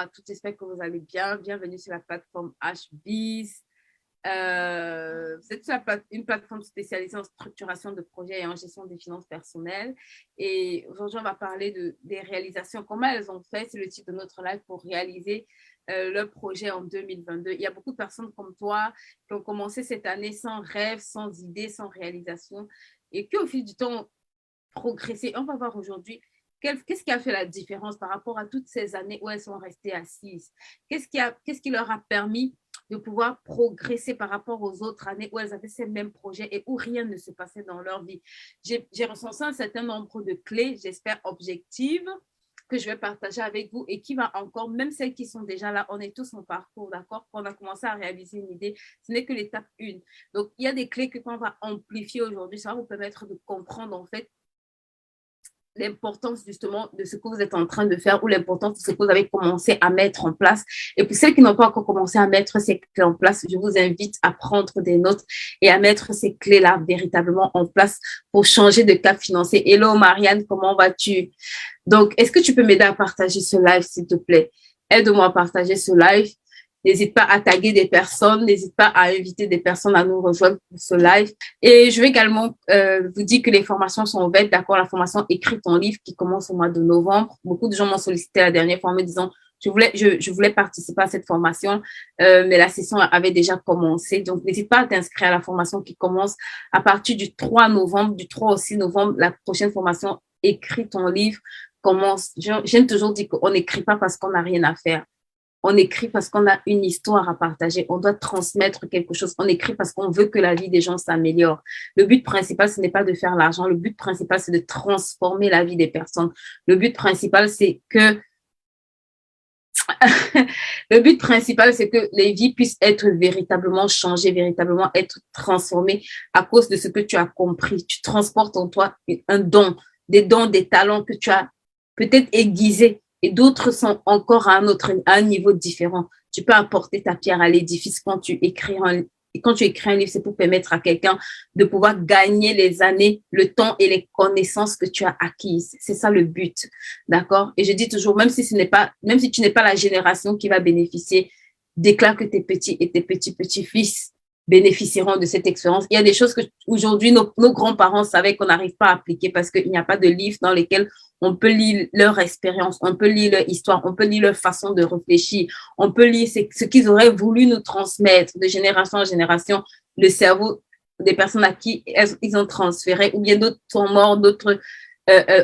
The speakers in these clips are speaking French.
à toutes. J'espère que vous allez bien. Bienvenue sur la plateforme HBIZ. C'est une plateforme spécialisée en structuration de projets et en gestion des finances personnelles. Et aujourd'hui, on va parler des réalisations, comment elles ont fait. C'est le titre de notre live pour réaliser leur projet en 2022. Il y a beaucoup de personnes comme toi qui ont commencé cette année sans rêve, sans idée, sans réalisation et qui, au fil du temps, ont progressé. On va voir aujourd'hui qu'est-ce qui a fait la différence par rapport à toutes ces années où elles sont restées assises. Qu'est-ce qui leur a permis de pouvoir progresser par rapport aux autres années où elles avaient ces mêmes projets et où rien ne se passait dans leur vie. J'ai recensé un certain nombre de clés, j'espère objectives, que je vais partager avec vous et qui va encore, même celles qui sont déjà là, on est tous en parcours, d'accord? Quand on a commencé à réaliser une idée, ce n'est que l'étape 1. Donc, il y a des clés que quand on va amplifier aujourd'hui, ça va vous permettre de comprendre en fait l'importance justement de ce que vous êtes en train de faire ou l'importance de ce que vous avez commencé à mettre en place. Et pour celles qui n'ont pas encore commencé à mettre ces clés en place, je vous invite à prendre des notes et à mettre ces clés-là véritablement en place pour changer de cap financier. Hello Marianne, comment vas-tu? Donc, est-ce que tu peux m'aider à partager ce live, s'il te plaît? Aide-moi à partager ce live. N'hésite pas à taguer des personnes, n'hésite pas à inviter des personnes à nous rejoindre pour ce live. Et je vais également vous dire que les formations sont ouvertes, d'accord? La formation Écris ton livre qui commence au mois de novembre. Beaucoup de gens m'ont sollicité la dernière fois en me disant je voulais participer à cette formation, mais la session avait déjà commencé. Donc, n'hésite pas à t'inscrire à la formation qui commence à partir du 3 novembre, du 3 au 6 novembre. La prochaine formation Écris ton livre commence. J'aime toujours dire qu'on n'écrit pas parce qu'on n'a rien à faire. On écrit parce qu'on a une histoire à partager. On doit transmettre quelque chose. On écrit parce qu'on veut que la vie des gens s'améliore. Le but principal, ce n'est pas de faire l'argent. Le but principal, c'est de transformer la vie des personnes. Le but principal, c'est que le but principal, c'est que les vies puissent être véritablement changées, véritablement être transformées à cause de ce que tu as compris. Tu transportes en toi un don, des talents que tu as peut-être aiguisés et d'autres sont encore à un niveau différent. Tu peux apporter ta pierre à l'édifice quand tu écris un livre, c'est pour permettre à quelqu'un de pouvoir gagner les années, le temps et les connaissances que tu as acquises. C'est ça le but, d'accord? Et je dis toujours, même si tu n'es pas la génération qui va bénéficier, déclare que tes petits et tes petits-petits-fils bénéficieront de cette expérience. Il y a des choses que aujourd'hui nos grands-parents savaient qu'on n'arrive pas à appliquer parce qu'il n'y a pas de livres dans lesquels on peut lire leur expérience, on peut lire leur histoire, on peut lire leur façon de réfléchir, on peut lire ce qu'ils auraient voulu nous transmettre de génération en génération, le cerveau des personnes à qui ils ont transféré, ou bien d'autres sont morts, d'autres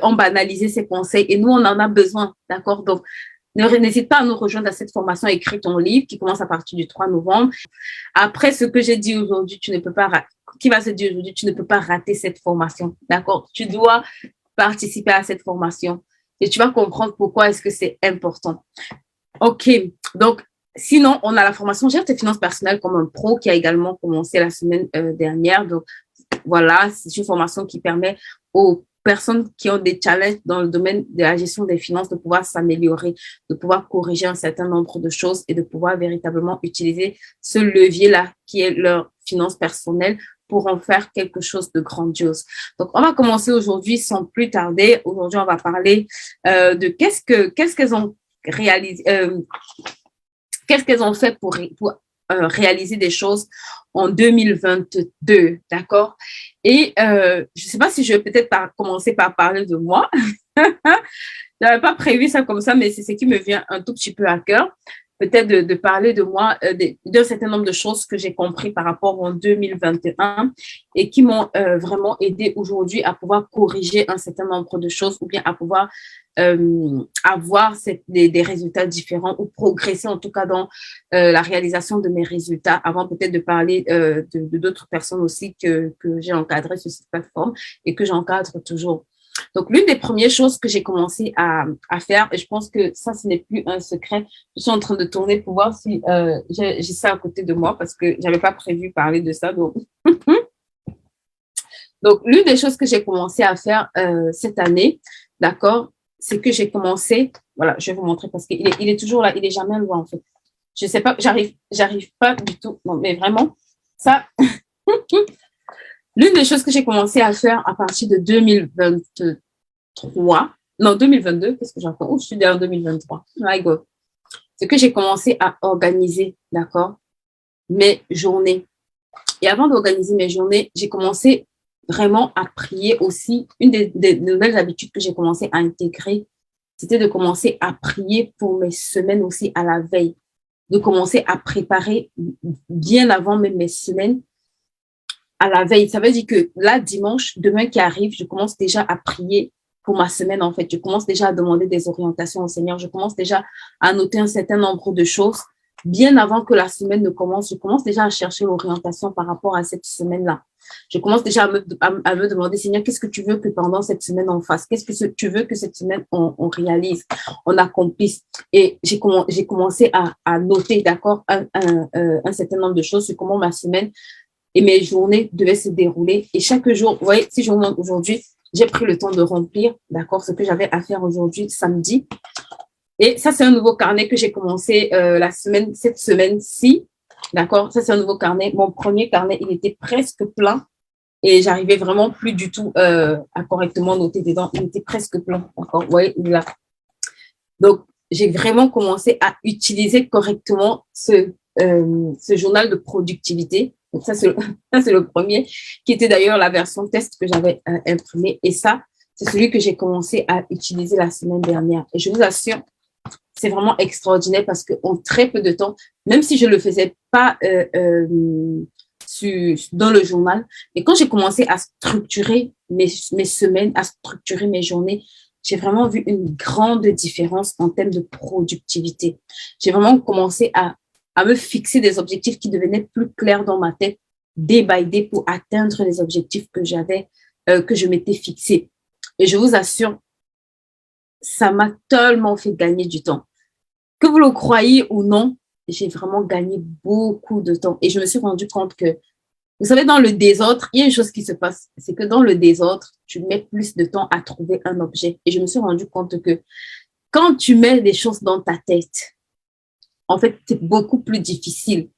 ont banalisé ces conseils, et nous, on en a besoin, d'accord? Donc, n'hésite pas à nous rejoindre à cette formation Écris ton livre qui commence à partir du 3 novembre. Après ce que j'ai dit aujourd'hui, tu ne peux pas rater cette formation, d'accord? Tu dois participer à cette formation et tu vas comprendre pourquoi est-ce que c'est important. OK, donc sinon, on a la formation Gère tes finances personnelles comme un pro qui a également commencé la semaine dernière. Donc voilà, c'est une formation qui permet aux personnes qui ont des challenges dans le domaine de la gestion des finances de pouvoir s'améliorer, de pouvoir corriger un certain nombre de choses et de pouvoir véritablement utiliser ce levier-là qui est leur finance personnelle pour en faire quelque chose de grandiose. Donc, on va commencer aujourd'hui sans plus tarder. Aujourd'hui, on va parler de qu'est-ce qu'elles ont réalisé, qu'est-ce qu'elles ont fait pour réaliser des choses en 2022, d'accord? Et je ne sais pas si je vais peut-être commencer par parler de moi. Je n'avais pas prévu ça comme ça, mais c'est ce qui me vient un tout petit peu à cœur. Peut-être de parler de moi, d'un certain nombre de choses que j'ai compris par rapport en 2021 et qui m'ont vraiment aidé aujourd'hui à pouvoir corriger un certain nombre de choses ou bien à pouvoir avoir des résultats différents ou progresser en tout cas dans la réalisation de mes résultats avant peut-être de parler de d'autres personnes aussi que j'ai encadrées sur cette plateforme et que j'encadre toujours. Donc, l'une des premières choses que j'ai commencé à faire, et je pense que ça, ce n'est plus un secret, je suis en train de tourner pour voir si j'ai ça à côté de moi parce que je n'avais pas prévu parler de ça. Donc, l'une des choses que j'ai commencé à faire cette année, d'accord, c'est que j'ai commencé, voilà, je vais vous montrer parce qu'il est toujours là, il n'est jamais loin en fait. Je ne sais pas, j'arrive pas du tout, non, mais vraiment, ça... L'une des choses que j'ai commencé à faire à partir de 2022, qu'est-ce que j'entends? Oh, je suis déjà en 2023. My God. c'est que j'ai commencé à organiser, d'accord, mes journées. Et avant d'organiser mes journées, j'ai commencé vraiment à prier aussi. Une des nouvelles habitudes que j'ai commencé à intégrer, c'était de commencer à prier pour mes semaines aussi à la veille, de commencer à préparer bien avant même mes semaines à la veille. Ça veut dire que là, dimanche, demain qui arrive, je commence déjà à prier pour ma semaine, en fait. Je commence déjà à demander des orientations au Seigneur. Je commence déjà à noter un certain nombre de choses. Bien avant que la semaine ne commence, je commence déjà à chercher l'orientation par rapport à cette semaine-là. Je commence déjà à me demander, Seigneur, qu'est-ce que tu veux que pendant cette semaine on fasse? Qu'est-ce que tu veux que cette semaine on réalise, on accomplisse? Et j'ai commencé à noter, d'accord, un certain nombre de choses sur comment ma semaine et mes journées devaient se dérouler. Et chaque jour, vous voyez, si je vous montre aujourd'hui, j'ai pris le temps de remplir, d'accord, ce que j'avais à faire aujourd'hui, samedi. Et ça, c'est un nouveau carnet que j'ai commencé cette semaine-ci, d'accord. Ça, c'est un nouveau carnet. Mon premier carnet, il était presque plein et j'arrivais vraiment plus du tout à correctement noter dedans. Il était presque plein, d'accord. Vous voyez, là. Donc, j'ai vraiment commencé à utiliser correctement ce journal de productivité. Donc, ça, c'est le premier, qui était d'ailleurs la version test que j'avais imprimée. Et ça, c'est celui que j'ai commencé à utiliser la semaine dernière. Et je vous assure, c'est vraiment extraordinaire parce qu'en très peu de temps, même si je ne le faisais pas dans le journal, mais quand j'ai commencé à structurer mes semaines, à structurer mes journées, j'ai vraiment vu une grande différence en termes de productivité. J'ai vraiment commencé à me fixer des objectifs qui devenaient plus clairs dans ma tête, day by day, pour atteindre les objectifs que je m'étais fixés. Et je vous assure, ça m'a tellement fait gagner du temps. Que vous le croyez ou non, j'ai vraiment gagné beaucoup de temps. Et je me suis rendu compte que, vous savez, dans le désordre, il y a une chose qui se passe, c'est que dans le désordre, tu mets plus de temps à trouver un objet. Et je me suis rendu compte que quand tu mets des choses dans ta tête, en fait, c'est beaucoup plus difficile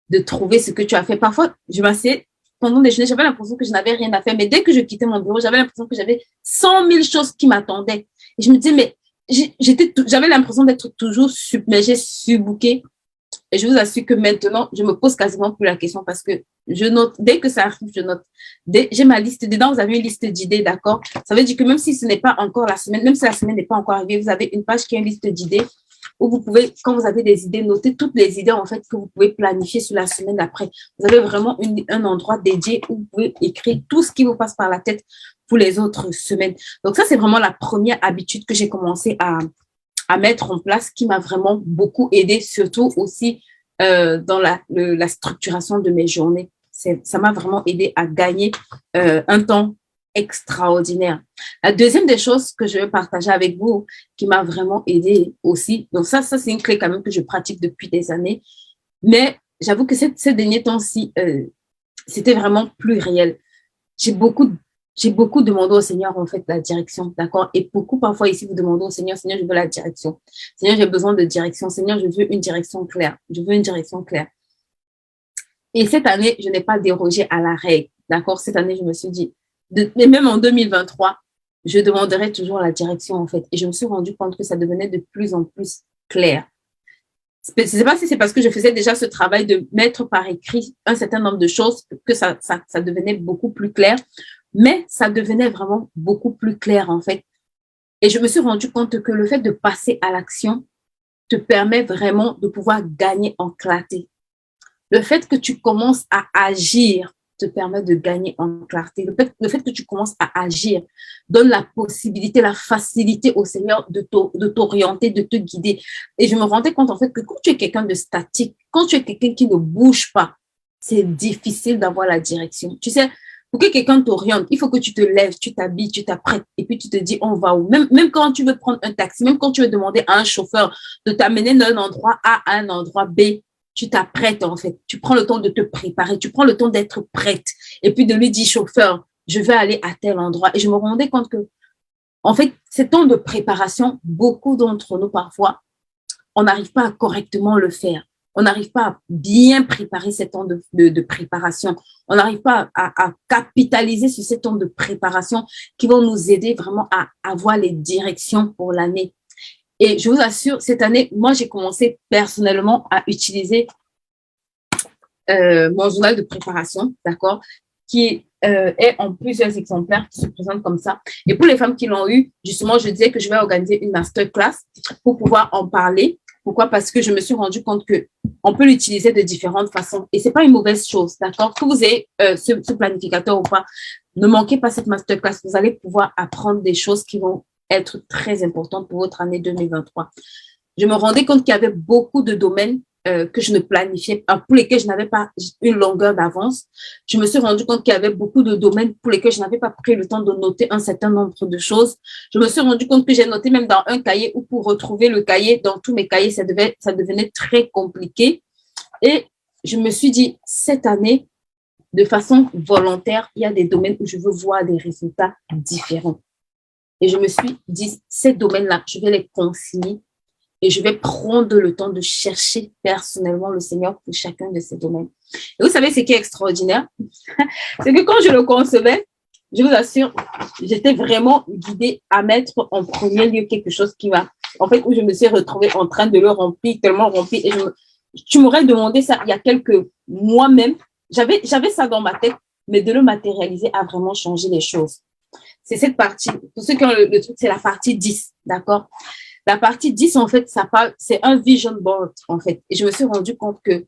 de trouver ce que tu as fait. Parfois, je m'assieds pendant des journées, j'avais l'impression que je n'avais rien à faire. Mais dès que je quittais mon bureau, j'avais l'impression que j'avais 100 000 choses qui m'attendaient. Et je me disais, mais j'avais l'impression d'être toujours submergée, surbookée. Et je vous assure que maintenant, je me pose quasiment plus la question parce que je note. Dès que ça arrive, je note. J'ai ma liste. Dedans, vous avez une liste d'idées, d'accord? Ça veut dire que même si ce n'est pas encore la semaine, même si la semaine n'est pas encore arrivée, vous avez une page qui est une liste d'idées où vous pouvez, quand vous avez des idées, noter toutes les idées en fait que vous pouvez planifier sur la semaine d'après. Vous avez vraiment un endroit dédié où vous pouvez écrire tout ce qui vous passe par la tête pour les autres semaines. Donc ça, c'est vraiment la première habitude que j'ai commencé à mettre en place qui m'a vraiment beaucoup aidé, surtout aussi dans la structuration de mes journées. Ça m'a vraiment aidé à gagner un temps extraordinaire. La deuxième des choses que je vais partager avec vous, qui m'a vraiment aidé aussi, donc ça c'est une clé quand même que je pratique depuis des années, mais j'avoue que ces derniers temps-ci, c'était vraiment plus réel. J'ai beaucoup demandé au Seigneur, en fait, la direction, d'accord? Et beaucoup, parfois, ici, vous demandez au Seigneur, Seigneur, je veux la direction. Seigneur, j'ai besoin de direction. Seigneur, je veux une direction claire. Je veux une direction claire. Et cette année, je n'ai pas dérogé à la règle, d'accord? Cette année, je me suis dit, mais même en 2023, je demanderai toujours la direction, en fait. Et je me suis rendu compte que ça devenait de plus en plus clair. Je ne sais pas si c'est parce que je faisais déjà ce travail de mettre par écrit un certain nombre de choses que ça devenait beaucoup plus clair, mais ça devenait vraiment beaucoup plus clair en fait. Et je me suis rendu compte que le fait de passer à l'action te permet vraiment de pouvoir gagner en clarté. Le fait que tu commences à agir te permet de gagner en clarté. Le fait que tu commences à agir donne la possibilité, la facilité au Seigneur de t'orienter, de te guider. Et je me rendais compte en fait que quand tu es quelqu'un de statique, quand tu es quelqu'un qui ne bouge pas, c'est difficile d'avoir la direction. Tu sais, pour que quelqu'un t'oriente, il faut que tu te lèves, tu t'habilles, tu t'apprêtes et puis tu te dis on va où. Même quand tu veux prendre un taxi, même quand tu veux demander à un chauffeur de t'amener d'un endroit A à un endroit B, tu t'apprêtes en fait, tu prends le temps de te préparer, tu prends le temps d'être prête et puis de lui dire chauffeur, je vais aller à tel endroit. Et je me rendais compte que, en fait, ces temps de préparation, beaucoup d'entre nous parfois, on n'arrive pas à correctement le faire. On n'arrive pas à bien préparer ces temps de préparation. On n'arrive pas à capitaliser sur ces temps de préparation qui vont nous aider vraiment à avoir les directions pour l'année. Et je vous assure, cette année, moi, j'ai commencé personnellement à utiliser mon journal de préparation, d'accord, qui est en plusieurs exemplaires, qui se présentent comme ça. Et pour les femmes qui l'ont eu, justement, je disais que je vais organiser une masterclass pour pouvoir en parler. Pourquoi? Parce que je me suis rendu compte que on peut l'utiliser de différentes façons. Et c'est pas une mauvaise chose, d'accord? Que vous ayez ce planificateur ou pas, ne manquez pas cette masterclass. Vous allez pouvoir apprendre des choses qui vont être très importantes pour votre année 2023. Je me rendais compte qu'il y avait beaucoup de domaines que je ne planifiais pas, pour lesquels je n'avais pas une longueur d'avance. Je me suis rendu compte qu'il y avait beaucoup de domaines pour lesquels je n'avais pas pris le temps de noter un certain nombre de choses. Je me suis rendu compte que j'ai noté même dans un cahier où pour retrouver le cahier, dans tous mes cahiers, ça devenait très compliqué. Et je me suis dit, cette année, de façon volontaire, il y a des domaines où je veux voir des résultats différents. Et je me suis dit, ces domaines-là, je vais les consigner et je vais prendre le temps de chercher personnellement le Seigneur pour chacun de ces domaines. Et vous savez ce qui est extraordinaire? C'est que quand je le concevais, je vous assure, j'étais vraiment guidée à mettre en premier lieu quelque chose qui m'a, en fait, où je me suis retrouvée en train de le remplir, tellement rempli. Et tu m'aurais demandé ça il y a quelques mois même. J'avais ça dans ma tête, mais de le matérialiser a vraiment changé les choses. C'est cette partie. Pour ceux qui ont le truc, c'est la partie 10, d'accord? La partie 10, en fait, ça parle, c'est un vision board, en fait. Et je me suis rendu compte que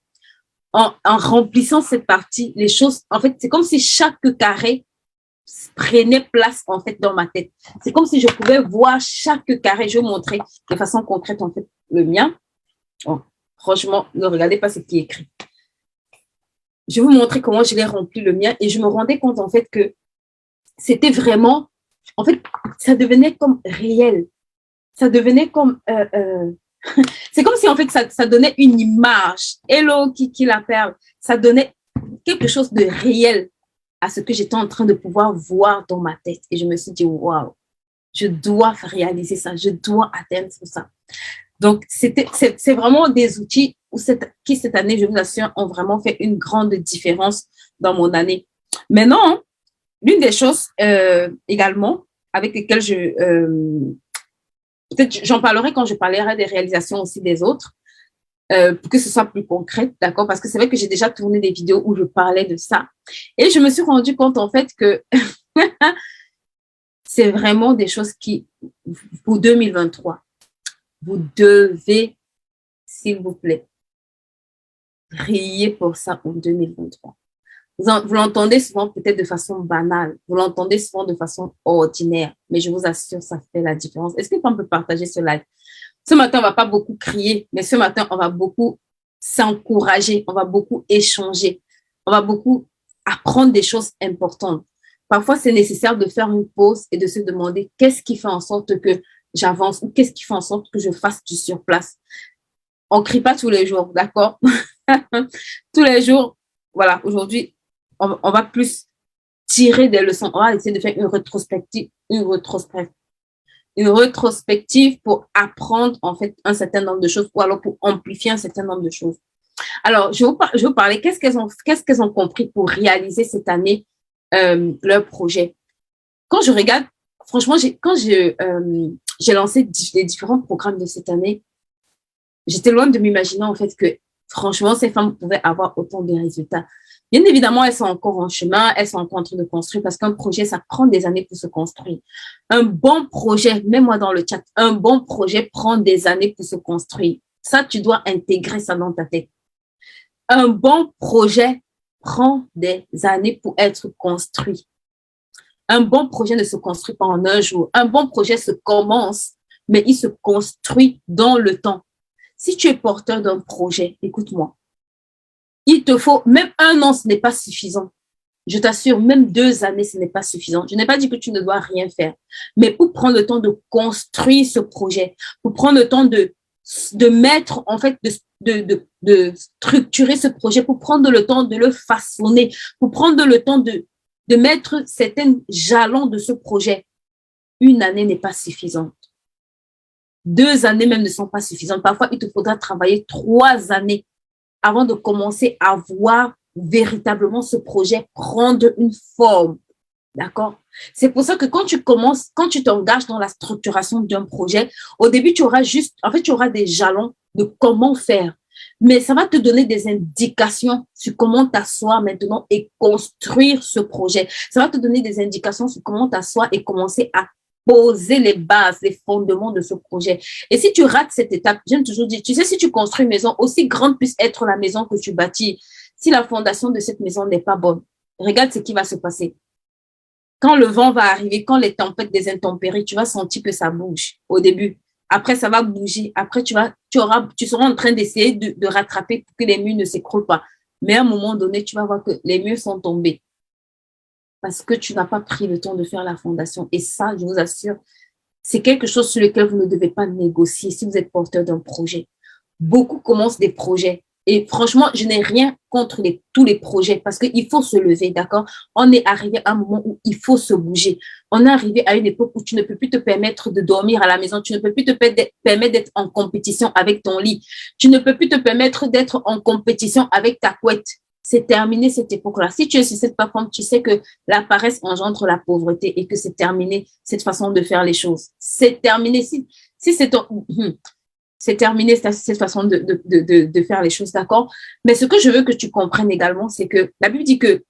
en remplissant cette partie, les choses, en fait, c'est comme si chaque carré prenait place, en fait, dans ma tête. C'est comme si je pouvais voir chaque carré. Je vais vous montrer de façon concrète, en fait, le mien. Oh, franchement, ne regardez pas ce qui est écrit. Je vais vous montrer comment je l'ai rempli, le mien. Et je me rendais compte, en fait, que c'était vraiment, en fait, ça devenait comme réel. Ça devenait comme, c'est comme si en fait ça donnait une image. Hello, Kiki la perle. Ça donnait quelque chose de réel à ce que j'étais en train de pouvoir voir dans ma tête. Et je me suis dit, waouh, je dois réaliser ça, je dois atteindre ça. Donc, c'est vraiment des outils qui, cette année, je vous assure, ont vraiment fait une grande différence dans mon année. Maintenant, l'une des choses également avec lesquelles peut-être j'en parlerai quand je parlerai des réalisations aussi des autres, pour que ce soit plus concret, d'accord? Parce que c'est vrai que j'ai déjà tourné des vidéos où je parlais de ça. Et je me suis rendu compte, en fait, que c'est vraiment des choses qui, pour 2023, vous devez, s'il vous plaît, prier pour ça en 2023. Vous l'entendez souvent peut-être de façon banale, vous l'entendez souvent de façon ordinaire, mais je vous assure, ça fait la différence. Est-ce qu'on peut partager ce live? Ce matin, on ne va pas beaucoup crier, mais ce matin, on va beaucoup s'encourager, on va beaucoup échanger, on va beaucoup apprendre des choses importantes. Parfois, c'est nécessaire de faire une pause et de se demander qu'est-ce qui fait en sorte que j'avance ou qu'est-ce qui fait en sorte que je fasse du surplace. On ne crie pas tous les jours, d'accord? Tous les jours, voilà, aujourd'hui, on va plus tirer des leçons. On va essayer de faire une rétrospective pour apprendre en fait un certain nombre de choses ou alors pour amplifier un certain nombre de choses. Alors, je vais vous parler, qu'est-ce qu'elles ont compris pour réaliser cette année leur projet. Quand je regarde, franchement, quand j'ai lancé les différents programmes de cette année, j'étais loin de m'imaginer en fait que franchement, ces femmes pouvaient avoir autant de résultats. Bien évidemment, elles sont encore en chemin, elles sont encore en train de construire parce qu'un projet, ça prend des années pour se construire. Un bon projet, mets-moi dans le chat, un bon projet prend des années pour se construire. Ça, tu dois intégrer ça dans ta tête. Un bon projet prend des années pour être construit. Un bon projet ne se construit pas en un jour. Un bon projet se commence, mais il se construit dans le temps. Si tu es porteur d'un projet, écoute-moi, il te faut, même 1 an, ce n'est pas suffisant. Je t'assure, même 2 années, ce n'est pas suffisant. Je n'ai pas dit que tu ne dois rien faire, mais pour prendre le temps de construire ce projet, pour prendre le temps de mettre, en fait, de structurer ce projet, pour prendre le temps de le façonner, pour prendre le temps de mettre certains jalons de ce projet. 1 année n'est pas suffisante. 2 années même ne sont pas suffisantes. Parfois, il te faudra travailler 3 années avant de commencer à voir véritablement ce projet prendre une forme. D'accord? C'est pour ça que quand tu commences, quand tu t'engages dans la structuration d'un projet, au début, tu auras juste, en fait, tu auras des jalons de comment faire. Mais ça va te donner des indications sur comment t'asseoir maintenant et construire ce projet. Ça va te donner des indications sur comment t'asseoir et commencer à poser les bases, les fondements de ce projet. Et si tu rates cette étape, j'aime toujours dire, tu sais, si tu construis une maison, aussi grande puisse être la maison que tu bâtis, si la fondation de cette maison n'est pas bonne, regarde ce qui va se passer. Quand le vent va arriver, quand les tempêtes, des intempéries, tu vas sentir que ça bouge au début. Après, ça va bouger. Après, tu seras en train d'essayer de rattraper pour que les murs ne s'écroulent pas. Mais à un moment donné, tu vas voir que les murs sont tombés parce que tu n'as pas pris le temps de faire la fondation. Et ça, je vous assure, c'est quelque chose sur lequel vous ne devez pas négocier si vous êtes porteur d'un projet. Beaucoup commencent des projets. Et franchement, je n'ai rien contre tous les projets parce qu'il faut se lever, d'accord? On est arrivé à un moment où il faut se bouger. On est arrivé à une époque où tu ne peux plus te permettre de dormir à la maison. Tu ne peux plus te permettre d'être en compétition avec ton lit. Tu ne peux plus te permettre d'être en compétition avec ta couette. C'est terminé cette époque-là. Si tu es sur cette plateforme, tu sais que la paresse engendre la pauvreté et que c'est terminé cette façon de faire les choses. C'est terminé. Si c'est ton, c'est terminé cette façon de faire les choses, d'accord? Mais ce que je veux que tu comprennes également, c'est que la Bible dit que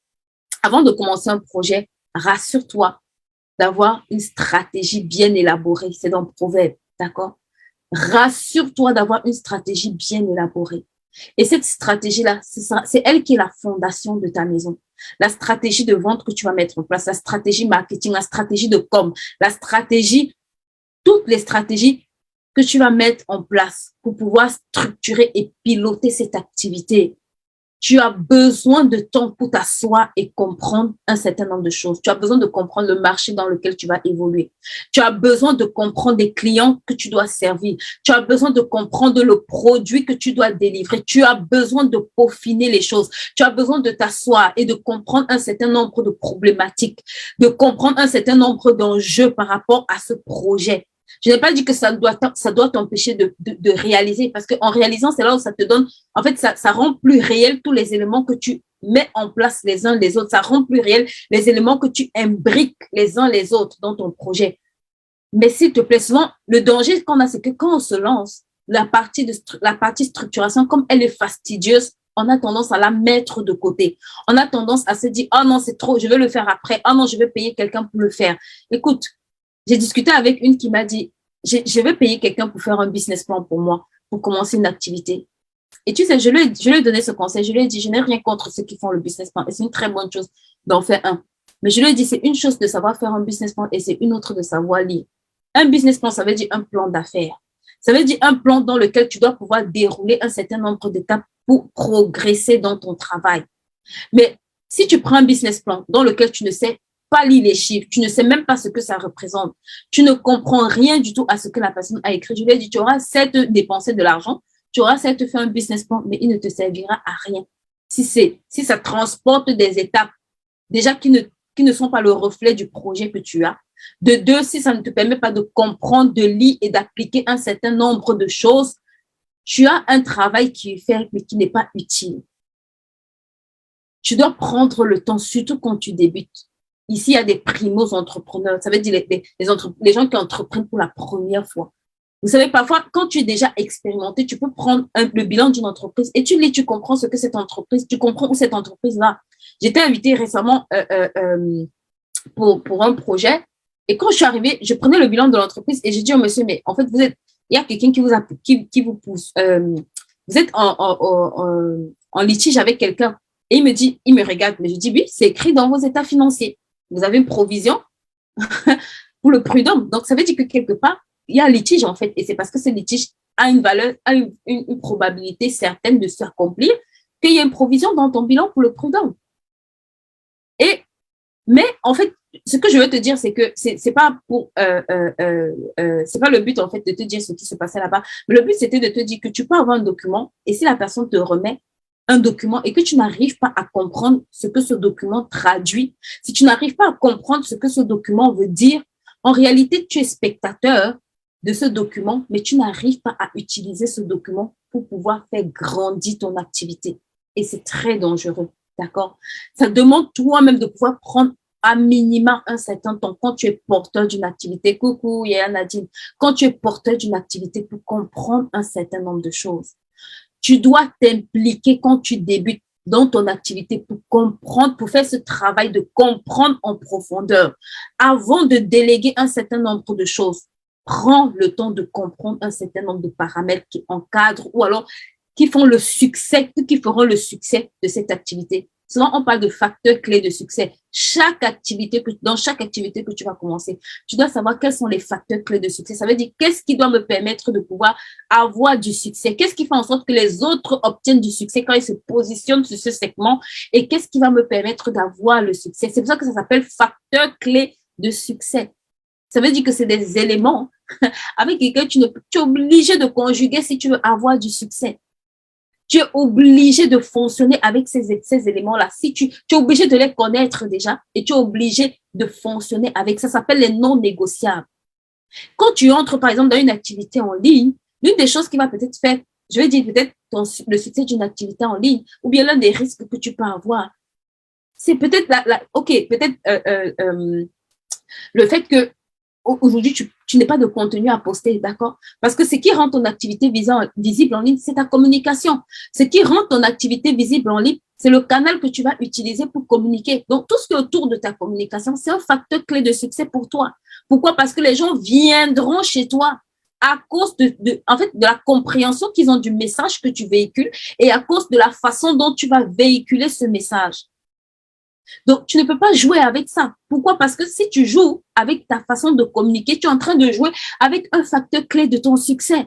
avant de commencer un projet, rassure-toi d'avoir une stratégie bien élaborée. C'est dans le Proverbe, d'accord? Rassure-toi d'avoir une stratégie bien élaborée. Et cette stratégie-là, c'est elle qui est la fondation de ta maison. La stratégie de vente que tu vas mettre en place, la stratégie marketing, la stratégie de com, la stratégie, toutes les stratégies que tu vas mettre en place pour pouvoir structurer et piloter cette activité. Tu as besoin de temps pour t'asseoir et comprendre un certain nombre de choses. Tu as besoin de comprendre le marché dans lequel tu vas évoluer. Tu as besoin de comprendre des clients que tu dois servir. Tu as besoin de comprendre le produit que tu dois délivrer. Tu as besoin de peaufiner les choses. Tu as besoin de t'asseoir et de comprendre un certain nombre de problématiques, de comprendre un certain nombre d'enjeux par rapport à ce projet. Je n'ai pas dit que ça doit t'empêcher de réaliser, parce qu'en réalisant, c'est là où ça te donne, en fait, ça rend plus réel tous les éléments que tu mets en place les uns les autres. Ça rend plus réel les éléments que tu imbriques les uns les autres dans ton projet. Mais s'il te plaît, souvent, le danger qu'on a, c'est que quand on se lance, la partie structuration, comme elle est fastidieuse, on a tendance à la mettre de côté. On a tendance à se dire, oh non, c'est trop, je vais le faire après. Oh non, je vais payer quelqu'un pour le faire. Écoute, j'ai discuté avec une qui m'a dit, je vais payer quelqu'un pour faire un business plan pour moi, pour commencer une activité. Et tu sais, je lui ai donné ce conseil. Je lui ai dit, je n'ai rien contre ceux qui font le business plan. Et c'est une très bonne chose d'en faire un. Mais je lui ai dit, c'est une chose de savoir faire un business plan et c'est une autre de savoir lire. Un business plan, ça veut dire un plan d'affaires. Ça veut dire un plan dans lequel tu dois pouvoir dérouler un certain nombre d'étapes pour progresser dans ton travail. Mais si tu prends un business plan dans lequel tu ne sais pas lire les chiffres, tu ne sais même pas ce que ça représente, tu ne comprends rien du tout à ce que la personne a écrit, je lui ai dit, tu auras certes dépensé de l'argent, tu auras certes fait un business plan, mais il ne te servira à rien. Si ça transporte des étapes déjà qui ne sont pas le reflet du projet que tu as. De deux, si ça ne te permet pas de comprendre, de lire et d'appliquer un certain nombre de choses, tu as un travail qui est fait, mais qui n'est pas utile. Tu dois prendre le temps, surtout quand tu débutes. Ici, il y a des primo-entrepreneurs. Ça veut dire les gens qui entreprennent pour la première fois. Vous savez, parfois, quand tu es déjà expérimenté, tu peux prendre le bilan d'une entreprise et tu lis, tu comprends ce que cette entreprise, tu comprends où cette entreprise va. J'étais invitée récemment pour un projet et quand je suis arrivée, je prenais le bilan de l'entreprise et j'ai dit au monsieur, mais en fait, il y a quelqu'un qui vous pousse. Vous êtes en litige avec quelqu'un. Et il me regarde, mais je dis, oui, c'est écrit dans vos états financiers. Vous avez une provision pour le prud'homme. Donc, ça veut dire que quelque part, il y a un litige, en fait. Et c'est parce que ce litige a une valeur, a une probabilité certaine de s'accomplir qu'il y a une provision dans ton bilan pour le prud'homme. Mais, en fait, ce que je veux te dire, c'est que c'est pas c'est pas le but, en fait, de te dire ce qui se passait là-bas. Mais le but, c'était de te dire que tu peux avoir un document et si la personne te remet un document et que tu n'arrives pas à comprendre ce que ce document traduit, si tu n'arrives pas à comprendre ce que ce document veut dire, en réalité, tu es spectateur de ce document, mais tu n'arrives pas à utiliser ce document pour pouvoir faire grandir ton activité. Et c'est très dangereux, d'accord? Ça demande toi-même de pouvoir à minima un certain temps, quand tu es porteur d'une activité, coucou, Yaya Nadine, quand tu es porteur d'une activité pour comprendre un certain nombre de choses, tu dois t'impliquer quand tu débutes dans ton activité pour comprendre, pour faire ce travail de comprendre en profondeur. Avant de déléguer un certain nombre de choses, prends le temps de comprendre un certain nombre de paramètres qui encadrent ou alors qui font le succès, qui feront le succès de cette activité. Souvent, on parle de facteurs clés de succès. Dans chaque activité que tu vas commencer, tu dois savoir quels sont les facteurs clés de succès. Ça veut dire qu'est-ce qui doit me permettre de pouvoir avoir du succès? Qu'est-ce qui fait en sorte que les autres obtiennent du succès quand ils se positionnent sur ce segment? Et qu'est-ce qui va me permettre d'avoir le succès? C'est pour ça que ça s'appelle facteurs clés de succès. Ça veut dire que c'est des éléments avec lesquels tu es obligé de conjuguer si tu veux avoir du succès. Tu es obligé de fonctionner avec ces éléments-là. Si tu es obligé de les connaître déjà et tu es obligé de fonctionner avec ça. Ça s'appelle les non négociables. Quand tu entres, par exemple, dans une activité en ligne, l'une des choses qui va peut-être faire, je vais dire peut-être le succès d'une activité en ligne ou bien l'un des risques que tu peux avoir, c'est peut-être le fait que aujourd'hui, tu n'as pas de contenu à poster, d'accord? Parce que ce qui rend ton activité visible en ligne, c'est ta communication. Ce qui rend ton activité visible en ligne, c'est le canal que tu vas utiliser pour communiquer. Donc, tout ce qui est autour de ta communication, c'est un facteur clé de succès pour toi. Pourquoi? Parce que les gens viendront chez toi à cause en fait, de la compréhension qu'ils ont du message que tu véhicules et à cause de la façon dont tu vas véhiculer ce message. Donc, tu ne peux pas jouer avec ça. Pourquoi? Parce que si tu joues avec ta façon de communiquer, tu es en train de jouer avec un facteur clé de ton succès.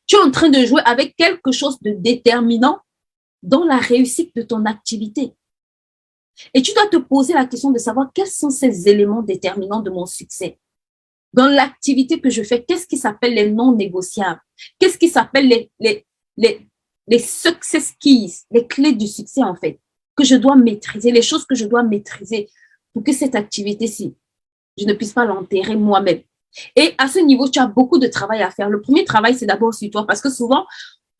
Tu es en train de jouer avec quelque chose de déterminant dans la réussite de ton activité. Et tu dois te poser la question de savoir quels sont ces éléments déterminants de mon succès. Dans l'activité que je fais, qu'est-ce qui s'appelle les non négociables? Qu'est-ce qui s'appelle les success keys, les clés du succès en fait? Que je dois maîtriser, les choses que je dois maîtriser pour que cette activité-ci, je ne puisse pas l'enterrer moi-même. Et à ce niveau, tu as beaucoup de travail à faire. Le premier travail, c'est d'abord sur toi parce que souvent,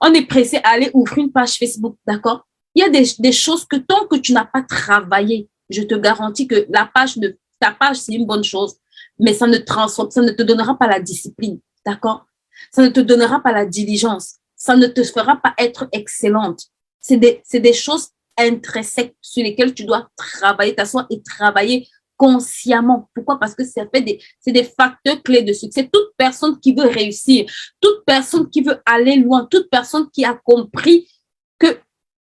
on est pressé à aller ouvrir une page Facebook, d'accord? Il y a des choses que tant que tu n'as pas travaillé, je te garantis que ta page, c'est une bonne chose, mais ça ne te donnera pas la discipline, d'accord? Ça ne te donnera pas la diligence. Ça ne te fera pas être excellente. C'est des choses intrinsèques sur lesquelles tu dois travailler, t'asseoir et travailler consciemment. Pourquoi? Parce que c'est des facteurs clés de succès. Toute personne qui veut réussir, toute personne qui veut aller loin, toute personne qui a compris que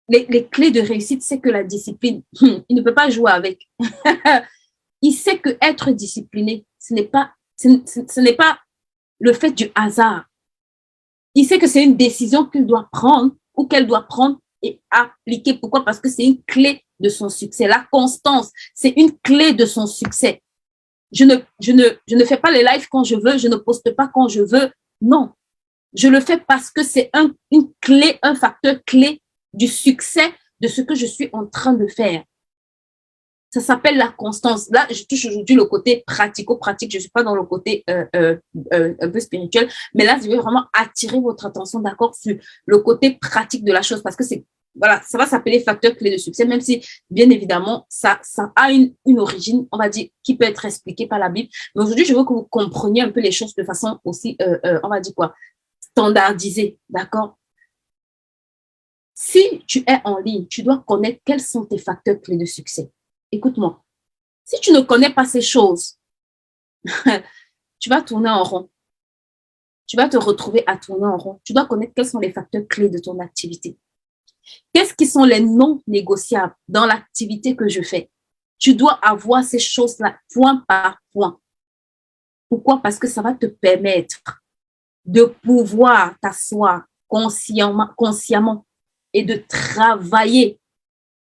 les clés de réussite, c'est que la discipline, il ne peut pas jouer avec. Il sait que être discipliné, ce n'est pas le fait du hasard. Il sait que c'est une décision qu'il doit prendre ou qu'elle doit prendre et appliquer. Pourquoi? Parce que c'est une clé de son succès. La constance, c'est une clé de son succès. Je ne fais pas les lives quand je veux, je ne poste pas quand je veux. Non, je le fais parce que c'est une clé, un facteur clé du succès de ce que je suis en train de faire. Ça s'appelle la constance. Là, je touche aujourd'hui le côté pratico-pratique. Je ne suis pas dans le côté un peu spirituel. Mais là, je vais vraiment attirer votre attention, d'accord, sur le côté pratique de la chose. Parce que voilà, ça va s'appeler facteur clé de succès, même si, bien évidemment, ça a une origine, on va dire, qui peut être expliquée par la Bible. Mais aujourd'hui, je veux que vous compreniez un peu les choses de façon aussi, on va dire quoi, standardisée, d'accord? Si tu es en ligne, tu dois connaître quels sont tes facteurs clés de succès. Écoute-moi, si tu ne connais pas ces choses, tu vas tourner en rond. Tu vas te retrouver à tourner en rond. Tu dois connaître quels sont les facteurs clés de ton activité. Qu'est-ce qui sont les non négociables dans l'activité que je fais? Tu dois avoir ces choses-là point par point. Pourquoi? Parce que ça va te permettre de pouvoir t'asseoir consciemment et de travailler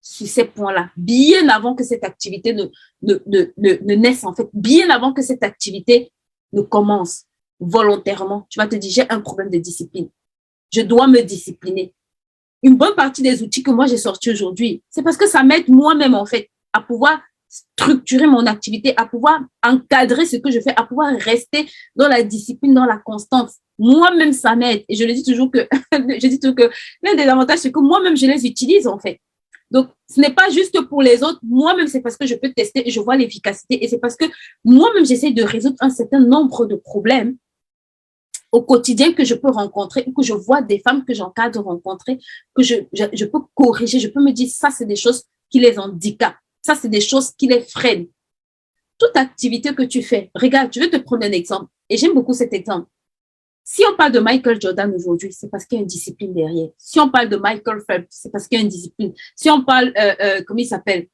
sur ces points-là, bien avant que cette activité ne naisse, en fait, bien avant que cette activité ne commence volontairement. Tu vas te dire, j'ai un problème de discipline. Je dois me discipliner. Une bonne partie des outils que moi j'ai sortis aujourd'hui, c'est parce que ça m'aide moi-même, en fait, à pouvoir structurer mon activité, à pouvoir encadrer ce que je fais, à pouvoir rester dans la discipline, dans la constance. Moi-même, ça m'aide. Et je le dis toujours que, je dis toujours que l'un des avantages, c'est que moi-même, je les utilise, en fait. Donc, ce n'est pas juste pour les autres. Moi-même, c'est parce que je peux tester et je vois l'efficacité. Et c'est parce que moi-même, j'essaie de résoudre un certain nombre de problèmes au quotidien que je peux rencontrer, ou que je vois des femmes que j'encadre rencontrer, que je peux corriger. Je peux me dire, ça, c'est des choses qui les handicapent. Ça, c'est des choses qui les freinent. Toute activité que tu fais, regarde, je vais te prendre un exemple. Et j'aime beaucoup cet exemple. Si on parle de Michael Jordan aujourd'hui, c'est parce qu'il y a une discipline derrière. Si on parle de Michael Phelps, c'est parce qu'il y a une discipline. Si on parle, comment il s'appelle,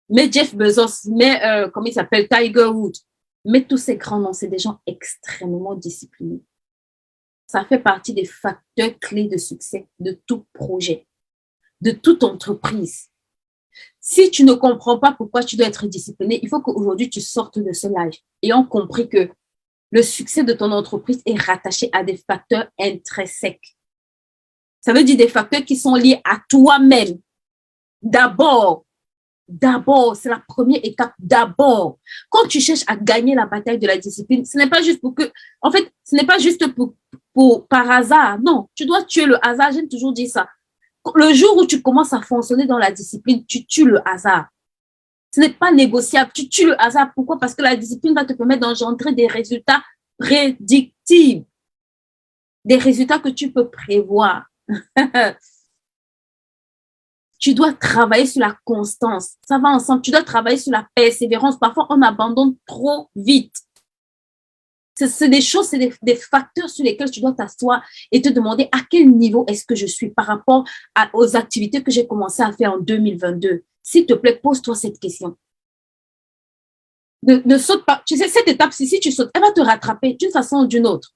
mais Jeff Bezos, mais comment il s'appelle, Tiger Woods, mais tous ces grands noms, c'est des gens extrêmement disciplinés. Ça fait partie des facteurs clés de succès de tout projet, de toute entreprise. Si tu ne comprends pas pourquoi tu dois être discipliné, il faut qu'aujourd'hui tu sortes de ce live ayant compris que le succès de ton entreprise est rattaché à des facteurs intrinsèques. Ça veut dire des facteurs qui sont liés à toi-même. D'abord, c'est la première étape. D'abord, quand tu cherches à gagner la bataille de la discipline, ce n'est pas juste pour que, en fait, ce n'est pas juste par hasard. Non, tu dois tuer le hasard. J'aime toujours dire ça. Le jour où tu commences à fonctionner dans la discipline, tu tues le hasard. Ce n'est pas négociable. Tu tues le hasard. Pourquoi? Parce que la discipline va te permettre d'engendrer des résultats prédictibles. Des résultats que tu peux prévoir. Tu dois travailler sur la constance. Ça va ensemble. Tu dois travailler sur la persévérance. Parfois, on abandonne trop vite. C'est des choses, c'est des facteurs sur lesquels tu dois t'asseoir et te demander à quel niveau est-ce que je suis par rapport aux activités que j'ai commencé à faire en 2022. S'il te plaît, pose-toi cette question. Ne saute pas. Tu sais, cette étape-ci, si tu sautes, elle va te rattraper d'une façon ou d'une autre.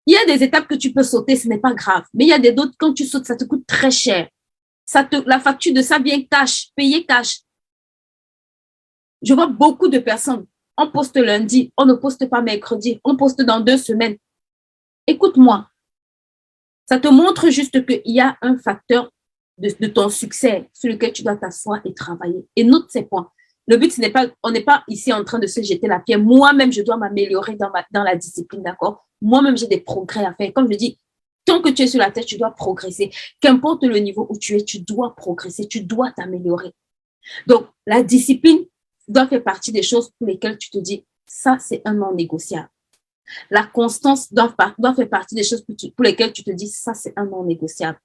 Il y a des étapes que tu peux sauter, ce n'est pas grave. Mais il y a des d'autres, quand tu sautes, ça te coûte très cher. La facture de ça vient cash, payé cash. Je vois beaucoup de personnes. On poste lundi, on ne poste pas mercredi, on poste dans 2 semaines. Écoute-moi, ça te montre juste qu'il y a un facteur de ton succès sur lequel tu dois t'asseoir et travailler. Et note ces points. Le but, on n'est pas ici en train de se jeter la pierre. Moi-même, je dois m'améliorer dans la discipline, d'accord? Moi-même, j'ai des progrès à faire. Comme je dis, tant que tu es sur la tête, tu dois progresser. Qu'importe le niveau où tu es, tu dois progresser, tu dois t'améliorer. Donc, la discipline doit faire partie des choses pour lesquelles tu te dis, ça, c'est un non négociable. La constance doit faire partie des choses pour lesquelles tu te dis, ça, c'est un non négociable.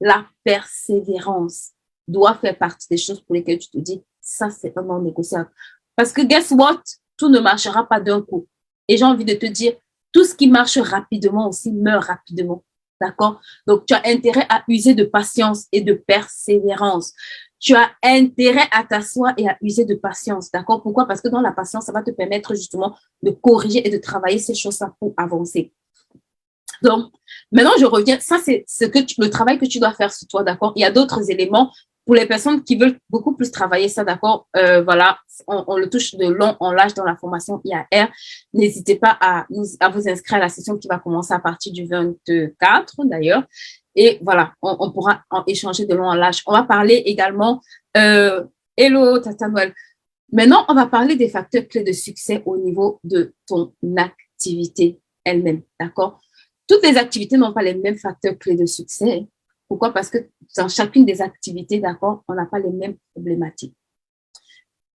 La persévérance doit faire partie des choses pour lesquelles tu te dis, ça, c'est un non négociable. Parce que guess what? Tout ne marchera pas d'un coup. Et j'ai envie de te dire, tout ce qui marche rapidement aussi meurt rapidement. D'accord? Donc, tu as intérêt à user de patience et de persévérance. Tu as intérêt à t'asseoir et à user de patience. D'accord? Pourquoi? Parce que dans la patience, ça va te permettre justement de corriger et de travailler ces choses-là pour avancer. Donc, maintenant, je reviens. Ça, c'est le travail que tu dois faire sur toi. D'accord? Il y a d'autres éléments pour les personnes qui veulent beaucoup plus travailler ça. D'accord? Voilà. On le touche de long en large dans la formation IAR. N'hésitez pas à vous inscrire à la session qui va commencer à partir du 24 d'ailleurs. Et voilà, on pourra échanger de long en large. On va parler également, hello Tata Noël. Maintenant, on va parler des facteurs clés de succès au niveau de ton activité elle-même, d'accord? Toutes les activités n'ont pas les mêmes facteurs clés de succès. Pourquoi? Parce que dans chacune des activités, d'accord, on n'a pas les mêmes problématiques.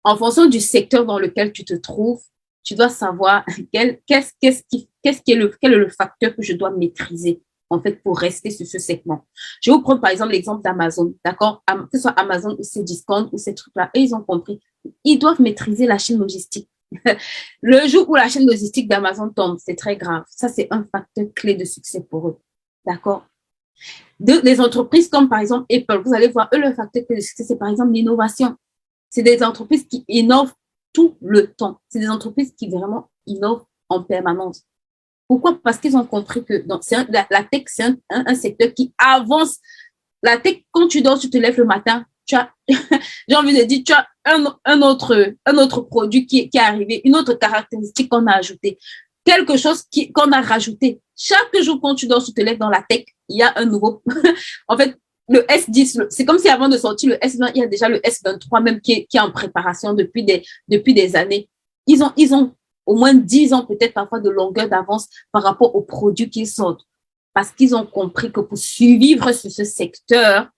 En fonction du secteur dans lequel tu te trouves, tu dois savoir quel est le facteur que je dois maîtriser en fait, pour rester sur ce segment. Je vais vous prendre, par exemple, l'exemple d'Amazon, d'accord? Que ce soit Amazon ou ces discounts ou ces trucs-là, eux, ils ont compris. Ils doivent maîtriser la chaîne logistique. Le jour où la chaîne logistique d'Amazon tombe, c'est très grave. Ça, c'est un facteur clé de succès pour eux, d'accord? Des entreprises comme, par exemple, Apple, vous allez voir, eux, le facteur clé de succès, c'est, par exemple, l'innovation. C'est des entreprises qui innovent tout le temps. C'est des entreprises qui vraiment innovent en permanence. Pourquoi? Parce qu'ils ont compris que la tech, c'est un secteur qui avance. La tech, quand tu dors, tu te lèves le matin, tu as, j'ai envie de dire, tu as un autre produit qui est arrivé, une autre caractéristique qu'on a ajoutée, quelque chose qu'on a rajouté. Chaque jour, quand tu dors, tu te lèves dans la tech, il y a un nouveau. En fait, le S10, c'est comme si avant de sortir le S20, il y a déjà le S23 même qui est en préparation depuis des années. Ils ont au moins 10 ans peut-être parfois de longueur d'avance par rapport aux produits qu'ils sortent. Parce qu'ils ont compris que pour survivre sur ce secteur,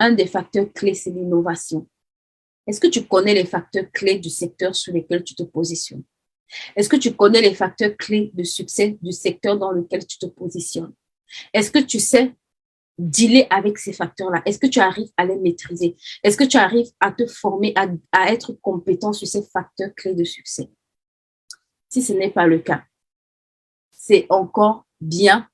un des facteurs clés, c'est l'innovation. Est-ce que tu connais les facteurs clés du secteur sur lesquels tu te positionnes? Est-ce que tu connais les facteurs clés de succès du secteur dans lequel tu te positionnes? Est-ce que tu sais dealer avec ces facteurs-là? Est-ce que tu arrives à les maîtriser? Est-ce que tu arrives à te former, à être compétent sur ces facteurs clés de succès? Si ce n'est pas le cas, c'est encore bien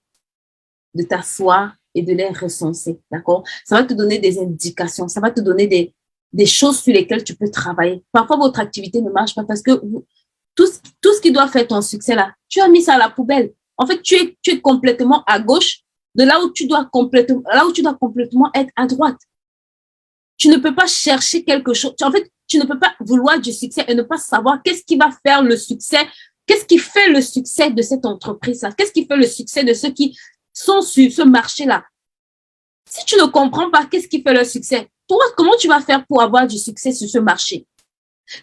de t'asseoir et de les recenser, d'accord? Ça va te donner des indications, ça va te donner des choses sur lesquelles tu peux travailler. Parfois, votre activité ne marche pas parce que tout ce qui doit faire ton succès là, tu as mis ça à la poubelle. En fait, tu es complètement à gauche de là où tu dois complètement être à droite. Tu ne peux pas chercher quelque chose. En fait, tu ne peux pas vouloir du succès et ne pas savoir qu'est-ce qui va faire le succès, qu'est-ce qui fait le succès de cette entreprise-là, qu'est-ce qui fait le succès de ceux qui sont sur ce marché-là. Si tu ne comprends pas qu'est-ce qui fait le succès, toi, comment tu vas faire pour avoir du succès sur ce marché?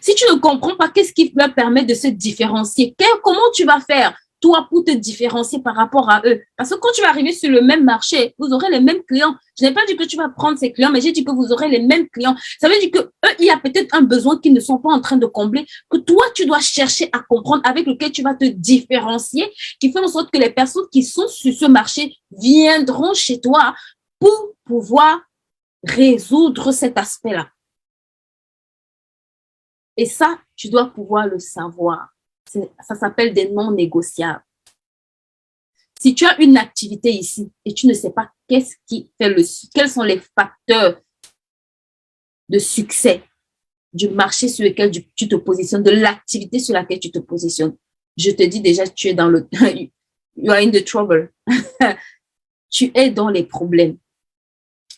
Si tu ne comprends pas qu'est-ce qui leur permet de se différencier, comment tu vas faire, toi, pour te différencier par rapport à eux? Parce que quand tu vas arriver sur le même marché, vous aurez les mêmes clients. Je n'ai pas dit que tu vas prendre ces clients, mais j'ai dit que vous aurez les mêmes clients. Ça veut dire que eux, il y a peut-être un besoin qu'ils ne sont pas en train de combler, que toi, tu dois chercher à comprendre, avec lequel tu vas te différencier, qui fait en sorte que les personnes qui sont sur ce marché viendront chez toi pour pouvoir résoudre cet aspect-là. Et ça, tu dois pouvoir le savoir. Ça s'appelle des non négociables. Si tu as une activité ici et tu ne sais pas quels sont les facteurs de succès du marché sur lequel tu te positionnes, de l'activité sur laquelle tu te positionnes, je te dis déjà, tu es dans le... You are in the trouble. Tu es dans les problèmes.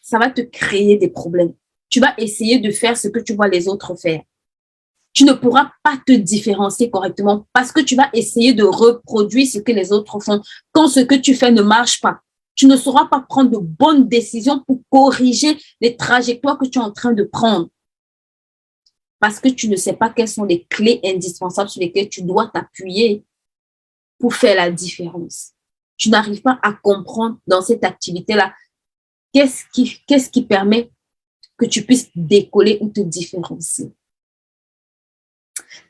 Ça va te créer des problèmes. Tu vas essayer de faire ce que tu vois les autres faire. Tu ne pourras pas te différencier correctement parce que tu vas essayer de reproduire ce que les autres font quand ce que tu fais ne marche pas. Tu ne sauras pas prendre de bonnes décisions pour corriger les trajectoires que tu es en train de prendre parce que tu ne sais pas quelles sont les clés indispensables sur lesquelles tu dois t'appuyer pour faire la différence. Tu n'arrives pas à comprendre dans cette activité-là qu'est-ce qui permet que tu puisses décoller ou te différencier.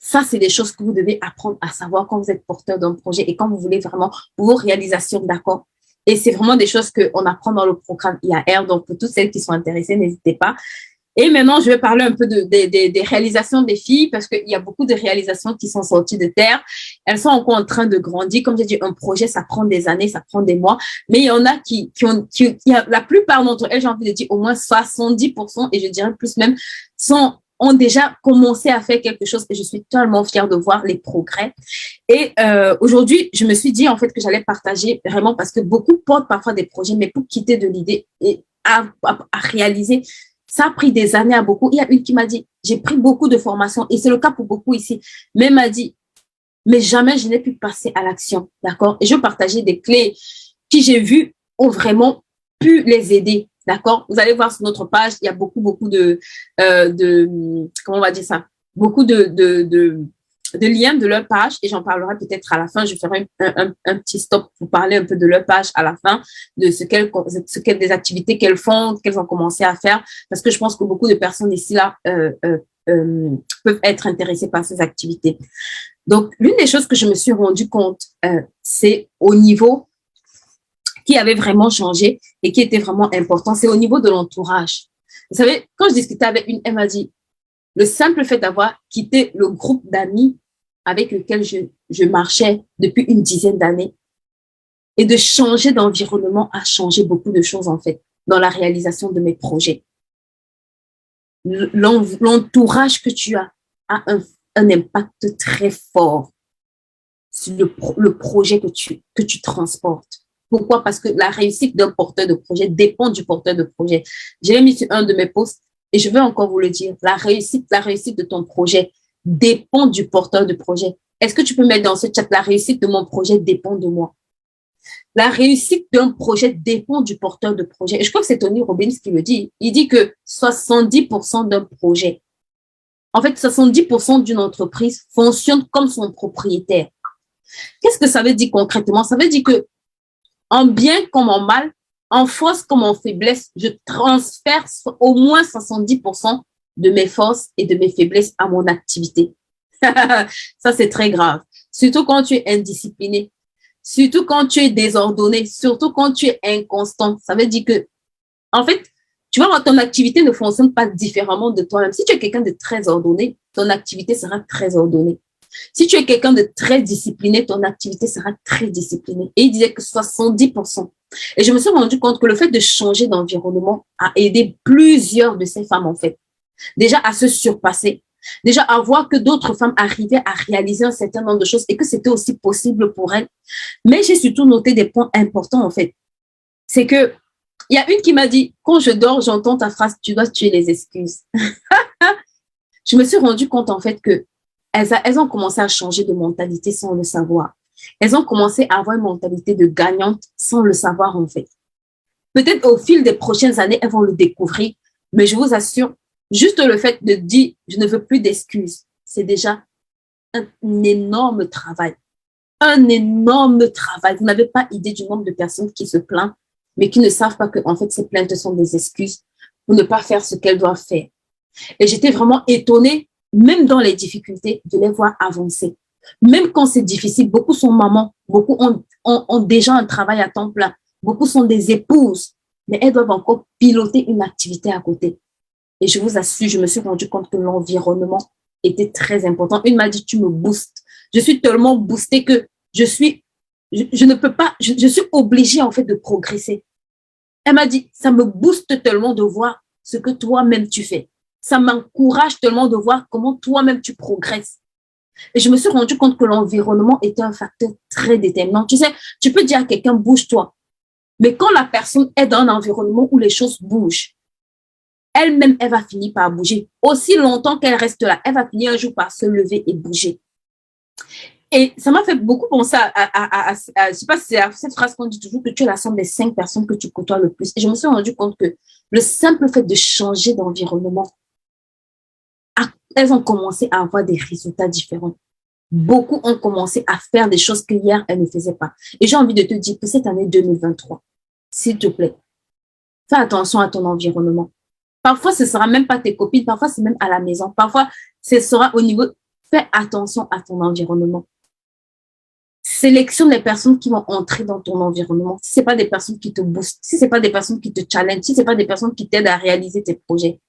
Ça, c'est des choses que vous devez apprendre à savoir quand vous êtes porteur d'un projet et quand vous voulez vraiment vos réalisations, d'accord? Et c'est vraiment des choses qu'on apprend dans le programme IAR. Donc, pour toutes celles qui sont intéressées, n'hésitez pas. Et maintenant, je vais parler un peu des réalisations des filles parce qu'il y a beaucoup de réalisations qui sont sorties de terre. Elles sont encore en train de grandir. Comme j'ai dit, un projet, ça prend des années, ça prend des mois. Mais il y en a la plupart d'entre elles, j'ai envie de dire au moins 70%, et je dirais plus même, ont déjà commencé à faire quelque chose et je suis tellement fière de voir les progrès. Et aujourd'hui, je me suis dit en fait que j'allais partager vraiment parce que beaucoup portent parfois des projets, mais pour quitter de l'idée et à réaliser, ça a pris des années à beaucoup. Il y a une qui m'a dit, j'ai pris beaucoup de formations et c'est le cas pour beaucoup ici, mais elle m'a dit, mais jamais je n'ai pu passer à l'action, d'accord? Et je partageais des clés qui j'ai vues ont vraiment pu les aider. D'accord? Vous allez voir sur notre page, il y a beaucoup de comment on va dire ça? Beaucoup de liens de leur page et j'en parlerai peut-être à la fin. Je ferai un petit stop pour parler un peu de leur page à la fin, de des activités qu'elles font, qu'elles ont commencé à faire, parce que je pense que beaucoup de personnes ici là peuvent être intéressées par ces activités. Donc, l'une des choses que je me suis rendu compte, c'est au niveau qui avait vraiment changé et qui était vraiment important, c'est au niveau de l'entourage. Vous savez, quand je discutais avec une, elle m'a dit, le simple fait d'avoir quitté le groupe d'amis avec lequel je marchais depuis une dizaine d'années et de changer d'environnement a changé beaucoup de choses, en fait, dans la réalisation de mes projets. L'entourage que tu as a un impact très fort sur le projet que tu transportes. Pourquoi? Parce que la réussite d'un porteur de projet dépend du porteur de projet. Je l'ai mis sur un de mes posts et je veux encore vous le dire. La réussite de ton projet dépend du porteur de projet. Est-ce que tu peux mettre dans ce chat, la réussite de mon projet dépend de moi? La réussite d'un projet dépend du porteur de projet. Et je crois que c'est Tony Robbins qui le dit. Il dit que 70% d'un projet, en fait, 70% d'une entreprise fonctionne comme son propriétaire. Qu'est-ce que ça veut dire concrètement? Ça veut dire que en bien comme en mal, en force comme en faiblesse, je transfère au moins 70% de mes forces et de mes faiblesses à mon activité. Ça, c'est très grave. Surtout quand tu es indiscipliné, surtout quand tu es désordonné, surtout quand tu es inconstant. Ça veut dire que, en fait, tu vois, ton activité ne fonctionne pas différemment de toi-même. Si tu es quelqu'un de très ordonné, ton activité sera très ordonnée. Si tu es quelqu'un de très discipliné, ton activité sera très disciplinée. Et il disait que 70%. Et je me suis rendu compte que le fait de changer d'environnement a aidé plusieurs de ces femmes, en fait, déjà à se surpasser, déjà à voir que d'autres femmes arrivaient à réaliser un certain nombre de choses et que c'était aussi possible pour elles. Mais j'ai surtout noté des points importants, en fait. C'est que, il y a une qui m'a dit, quand je dors, j'entends ta phrase, tu dois tuer les excuses. Je me suis rendu compte, en fait, que elles ont commencé à changer de mentalité sans le savoir. Elles ont commencé à avoir une mentalité de gagnante sans le savoir, en fait. Peut-être au fil des prochaines années, elles vont le découvrir, mais je vous assure, juste le fait de dire « je ne veux plus d'excuses », c'est déjà un énorme travail. Un énorme travail. Vous n'avez pas idée du nombre de personnes qui se plaignent, mais qui ne savent pas que, en fait, ces plaintes sont des excuses pour ne pas faire ce qu'elles doivent faire. Et j'étais vraiment étonnée, même dans les difficultés, de les voir avancer. Même quand c'est difficile, beaucoup sont mamans, beaucoup ont déjà un travail à temps plein, beaucoup sont des épouses, mais elles doivent encore piloter une activité à côté. Et je vous assure, je me suis rendu compte que l'environnement était très important. Une m'a dit, tu me boostes. Je suis tellement boostée que je ne peux pas, je suis obligée en fait de progresser. Elle m'a dit, ça me booste tellement de voir ce que toi-même tu fais. Ça m'encourage tellement de voir comment toi-même tu progresses. Et je me suis rendu compte que l'environnement était un facteur très déterminant. Tu sais, tu peux dire à quelqu'un, bouge-toi. Mais quand la personne est dans un environnement où les choses bougent, elle-même, elle va finir par bouger. Aussi longtemps qu'elle reste là, elle va finir un jour par se lever et bouger. Et ça m'a fait beaucoup penser je sais pas si c'est cette phrase qu'on dit toujours, que tu es la somme des 5 personnes que tu côtoies le plus. Et je me suis rendu compte que le simple fait de changer d'environnement, elles ont commencé à avoir des résultats différents. Beaucoup ont commencé à faire des choses que hier, elles ne faisaient pas. Et j'ai envie de te dire que cette année 2023, s'il te plaît, fais attention à ton environnement. Parfois, ce ne sera même pas tes copines, parfois, c'est même à la maison. Parfois, ce sera au niveau... Fais attention à ton environnement. Sélectionne les personnes qui vont entrer dans ton environnement. Si ce n'est pas des personnes qui te boostent, si ce n'est pas des personnes qui te challengent, si ce n'est pas des personnes qui t'aident à réaliser tes projets,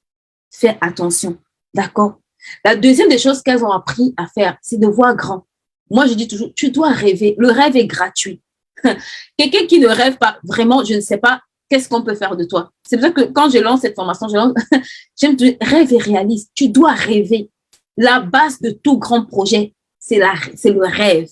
fais attention. D'accord? La deuxième des choses qu'elles ont appris à faire, c'est de voir grand. Moi, je dis toujours, tu dois rêver. Le rêve est gratuit. Quelqu'un qui ne rêve pas, vraiment, je ne sais pas qu'est-ce qu'on peut faire de toi. C'est pour ça que quand je lance cette formation, j'aime dire, rêve et réalise. Tu dois rêver. La base de tout grand projet, c'est le rêve.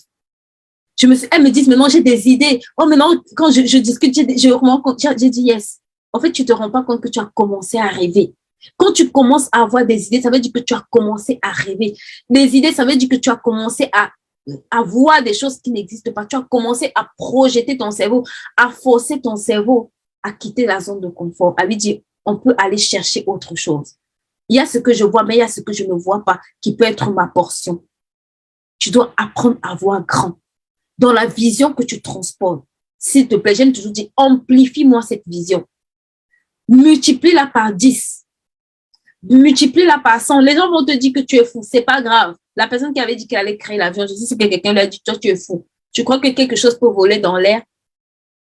Elles me disent, maintenant, j'ai des idées. Oh, maintenant, quand je discute, j'ai dit yes. En fait, tu ne te rends pas compte que tu as commencé à rêver. Quand tu commences à avoir des idées, ça veut dire que tu as commencé à rêver. Des idées, ça veut dire que tu as commencé à voir des choses qui n'existent pas. Tu as commencé à projeter ton cerveau, à forcer ton cerveau à quitter la zone de confort, à lui dire, on peut aller chercher autre chose. Il y a ce que je vois, mais il y a ce que je ne vois pas qui peut être ma portion. Tu dois apprendre à voir grand. Dans la vision que tu transportes, s'il te plaît, j'aime toujours dire, amplifie-moi cette vision. Multiplie-la par 10. Multiplie-la par 100. Les gens vont te dire que tu es fou. C'est pas grave. La personne qui avait dit qu'elle allait créer l'avion, je sais que quelqu'un lui a dit, toi, tu es fou. Tu crois que quelque chose peut voler dans l'air?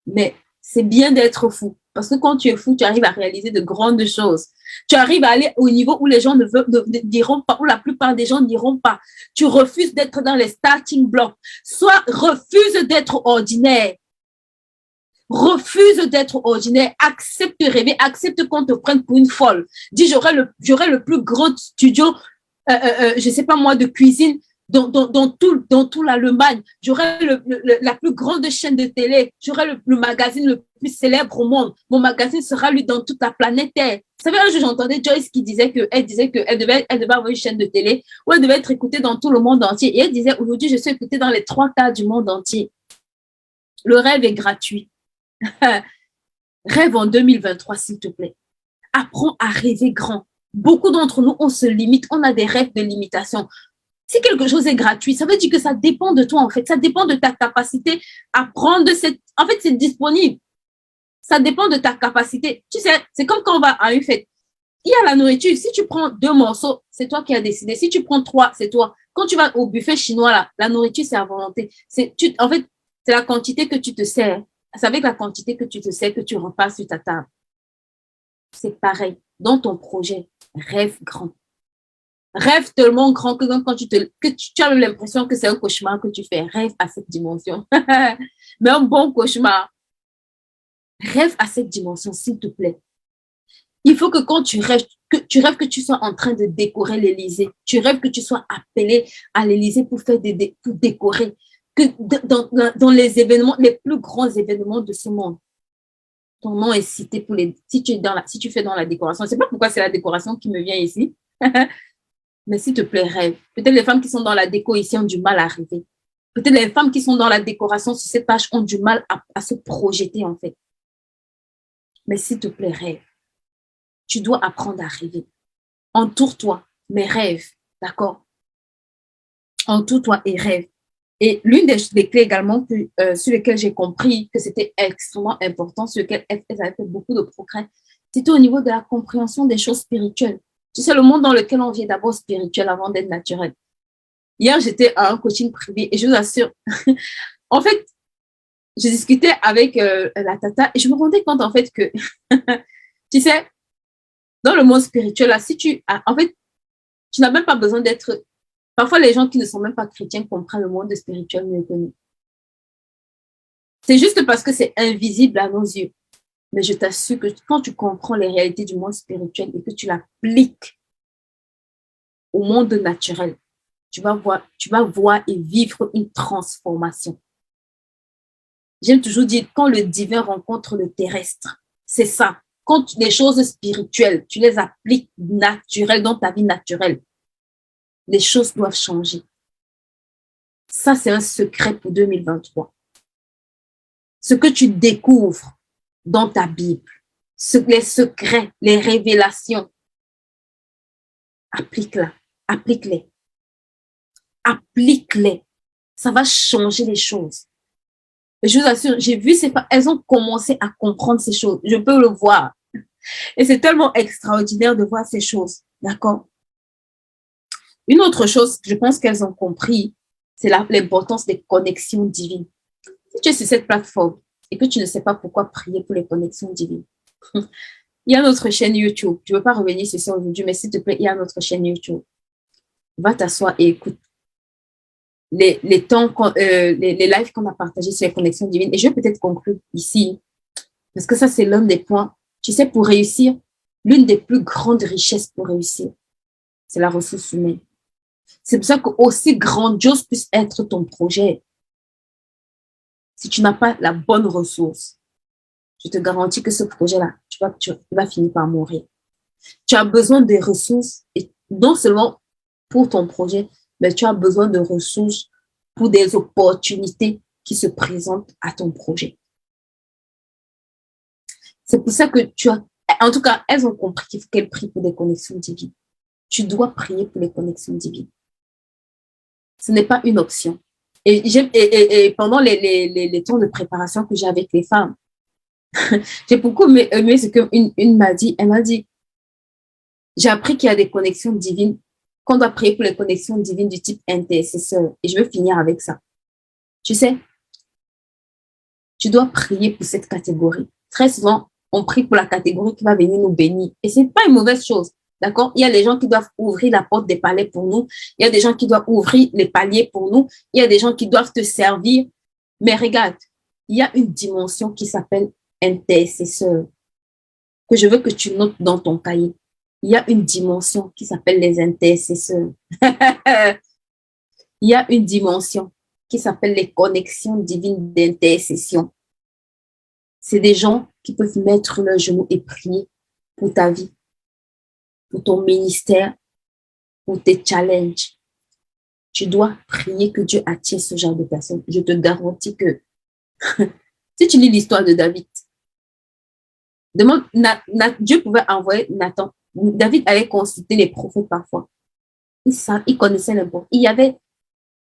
Mais c'est bien d'être fou. Parce que quand tu es fou, tu arrives à réaliser de grandes choses. Tu arrives à aller au niveau où les gens ne diront pas, où la plupart des gens n'iront pas. Tu refuses d'être dans les starting blocks. Soit refuse d'être ordinaire. Refuse d'être ordinaire. Accepte de rêver. Accepte qu'on te prenne pour une folle. Dis, j'aurai le plus grand studio, je sais pas moi, de cuisine dans tout l'Allemagne. J'aurai la plus grande chaîne de télé. J'aurai le magazine le plus célèbre au monde. Mon magazine sera lu dans toute la planète Terre. Vous savez, un jour, j'entendais Joyce qui disait qu'elle devait avoir une chaîne de télé où elle devait être écoutée dans tout le monde entier. Et elle disait, aujourd'hui, je suis écoutée dans les 3 quarts du monde entier. Le rêve est gratuit. Rêve en 2023, s'il te plaît. Apprends à rêver grand. Beaucoup d'entre nous, on se limite. On a des rêves de limitation. Si quelque chose est gratuit, ça veut dire que ça dépend de toi, en fait. Ça dépend de ta capacité à prendre cette... En fait, c'est disponible. Ça dépend de ta capacité. Tu sais, c'est comme quand on va à une fête. Il y a la nourriture. Si tu prends 2 morceaux, c'est toi qui as décidé. Si tu prends 3, c'est toi. Quand tu vas au buffet chinois, là, la nourriture, c'est à volonté. En fait, c'est la quantité que tu te sers. C'est avec la quantité que tu te sers que tu repasses sur ta table. C'est pareil. Dans ton projet, rêve grand. Rêve tellement grand que quand tu as l'impression que c'est un cauchemar que tu fais. Rêve à cette dimension. Mais un bon cauchemar. Rêve à cette dimension, s'il te plaît. Il faut que quand tu rêves que tu sois en train de décorer l'Élysée. Tu rêves que tu sois appelé à l'Élysée pour pour décorer. Que dans les événements, les plus grands événements de ce monde, ton nom est cité si tu fais dans la décoration. Je ne sais pas pourquoi c'est la décoration qui me vient ici. Mais s'il te plaît, rêve. Peut-être les femmes qui sont dans la déco ici ont du mal à rêver. Peut-être les femmes qui sont dans la décoration sur cette page ont du mal à se projeter, en fait. Mais s'il te plaît, rêve. Tu dois apprendre à rêver. Entoure-toi, mais rêve. D'accord? Entoure-toi et rêve. Et l'une des clés également sur lesquelles j'ai compris que c'était extrêmement important, sur lesquelles elles avaient fait beaucoup de progrès, c'était au niveau de la compréhension des choses spirituelles. Tu sais, le monde dans lequel on vit est d'abord spirituel avant d'être naturel. Hier, j'étais à un coaching privé et je vous assure, en fait, je discutais avec la tata et je me rendais compte en fait que, tu sais, dans le monde spirituel, là, en fait, tu n'as même pas besoin d'être. Parfois, les gens qui ne sont même pas chrétiens comprennent le monde spirituel mieux que nous. C'est juste parce que c'est invisible à nos yeux. Mais je t'assure que quand tu comprends les réalités du monde spirituel et que tu l'appliques au monde naturel, tu vas voir et vivre une transformation. J'aime toujours dire, quand le divin rencontre le terrestre, c'est ça. Quand les choses spirituelles, tu les appliques naturelles dans ta vie naturelle, les choses doivent changer. Ça, c'est un secret pour 2023. Ce que tu découvres dans ta Bible, les secrets, les révélations, applique-les. Applique-les. Applique-les. Ça va changer les choses. Et je vous assure, j'ai vu ces femmes, elles ont commencé à comprendre ces choses. Je peux le voir. Et c'est tellement extraordinaire de voir ces choses. D'accord? Une autre chose que je pense qu'elles ont compris, c'est l'importance des connexions divines. Si tu es sur cette plateforme et que tu ne sais pas pourquoi prier pour les connexions divines, il y a notre chaîne YouTube. Je ne veux pas revenir sur ça aujourd'hui, mais s'il te plaît, il y a notre chaîne YouTube. Va t'asseoir et écoute les lives qu'on a partagés sur les connexions divines. Et je vais peut-être conclure ici, parce que ça, c'est l'un des points. Tu sais, pour réussir, l'une des plus grandes richesses pour réussir, c'est la ressource humaine. C'est pour ça qu'aussi grandiose puisse être ton projet, si tu n'as pas la bonne ressource, je te garantis que ce projet-là, tu vas finir par mourir. Tu as besoin des ressources, et non seulement pour ton projet, mais tu as besoin de ressources pour des opportunités qui se présentent à ton projet. C'est pour ça que en tout cas, elles ont compris qu'il faut qu'elles prient pour des connexions divines. Tu dois prier pour les connexions divines. Ce n'est pas une option. Et pendant les temps de préparation que j'ai avec les femmes, j'ai beaucoup aimé ce qu'une m'a dit. Elle m'a dit, j'ai appris qu'il y a des connexions divines, qu'on doit prier pour les connexions divines du type intercesseur. Et je veux finir avec ça. Tu sais, tu dois prier pour cette catégorie. Très souvent, on prie pour la catégorie qui va venir nous bénir. Et ce n'est pas une mauvaise chose. D'accord? Il y a des gens qui doivent ouvrir la porte des palais pour nous. Il y a des gens qui doivent ouvrir les paliers pour nous. Il y a des gens qui doivent te servir. Mais regarde, il y a une dimension qui s'appelle intercesseur, que je veux que tu notes dans ton cahier. Il y a une dimension qui s'appelle les intercesseurs. Il y a une dimension qui s'appelle les connexions divines d'intercession. C'est des gens qui peuvent mettre leurs genoux et prier pour ta vie, pour ton ministère, pour tes challenges. Tu dois prier que Dieu attire ce genre de personnes. Je te garantis que si tu lis l'histoire de David, Dieu pouvait envoyer Nathan. David allait consulter les prophètes parfois. Il connaissait l'importance. Il y avait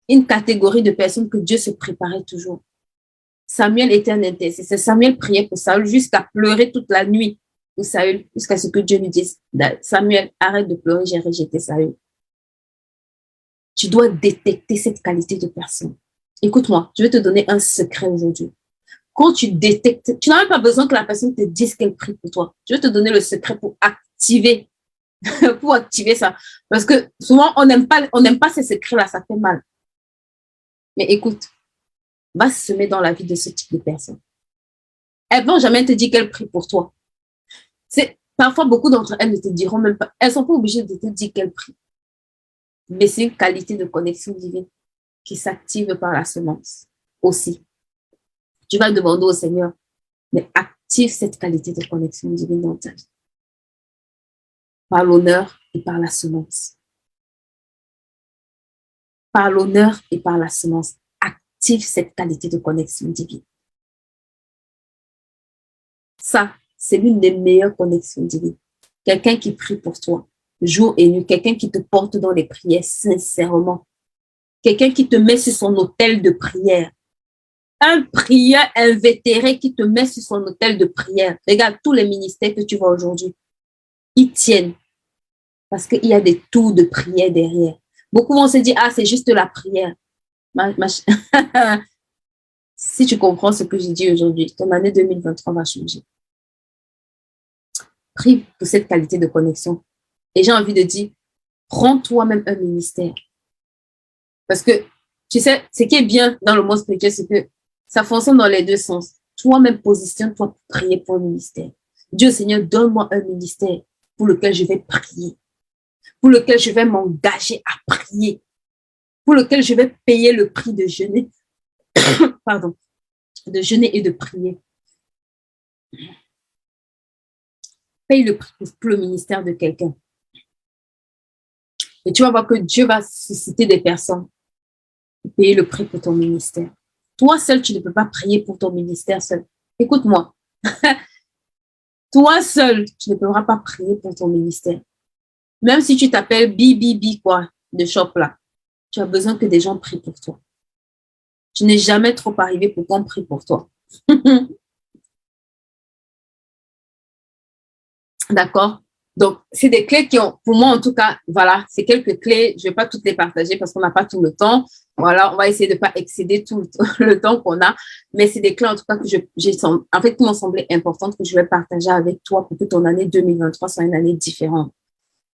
une catégorie de personnes que Dieu se préparait toujours. Samuel était un intercesseur. Samuel priait pour Saül jusqu'à pleurer toute la nuit pour Saül, jusqu'à ce que Dieu lui dise, Samuel, arrête de pleurer, j'ai rejeté Saül. Tu dois détecter cette qualité de personne. Écoute-moi, je vais te donner un secret aujourd'hui. Quand tu détectes, tu n'as même pas besoin que la personne te dise qu'elle prie pour toi. Je vais te donner le secret pour activer, pour activer ça. Parce que souvent, on n'aime pas ces secrets-là, ça fait mal. Mais écoute, va se semer dans la vie de ce type de personne. Elles ne vont jamais te dire qu'elles prient pour toi. Parfois, beaucoup d'entre elles ne te diront même pas, elles ne sont pas obligées de te dire qu'elles prient. Mais c'est une qualité de connexion divine qui s'active par la semence aussi. Tu vas demander au Seigneur, mais active cette qualité de connexion divine dans ta vie. Par l'honneur et par la semence. Par l'honneur et par la semence. Active cette qualité de connexion divine. Ça, c'est l'une des meilleures connexions divines. Quelqu'un qui prie pour toi, jour et nuit. Quelqu'un qui te porte dans les prières sincèrement. Quelqu'un qui te met sur son autel de prière. Un prieur invétéré qui te met sur son autel de prière. Regarde tous les ministères que tu vois aujourd'hui. Ils tiennent. Parce qu'il y a des tours de prière derrière. Beaucoup vont se dire, ah, c'est juste la prière. Si tu comprends ce que j'ai dit aujourd'hui, ton année 2023 va changer. Prie pour cette qualité de connexion. Et j'ai envie de dire, prends toi-même un ministère. Parce que, tu sais, ce qui est bien dans le monde spirituel, c'est que ça fonctionne dans les deux sens. Toi-même, positionne-toi pour prier pour un ministère. Dieu, Seigneur, donne-moi un ministère pour lequel je vais prier, pour lequel je vais m'engager à prier, pour lequel je vais payer le prix de jeûner, pardon, de jeûner et de prier. Paye le prix pour le ministère de quelqu'un. Et tu vas voir que Dieu va susciter des personnes pour payer le prix pour ton ministère. Toi seul, tu ne peux pas prier pour ton ministère seul. Écoute-moi. Toi seul, tu ne pourras pas prier pour ton ministère. Même si tu t'appelles BBB, quoi, de shop là, tu as besoin que des gens prient pour toi. Tu n'es jamais trop arrivé pour qu'on prie pour toi. D'accord? Donc, c'est des clés qui ont, pour moi en tout cas, voilà, c'est quelques clés. Je ne vais pas toutes les partager parce qu'on n'a pas tout le temps. Voilà, on va essayer de ne pas excéder tout le temps qu'on a. Mais c'est des clés en tout cas que en fait, qui m'ont semblé importantes que je vais partager avec toi pour que ton année 2023 soit une année différente.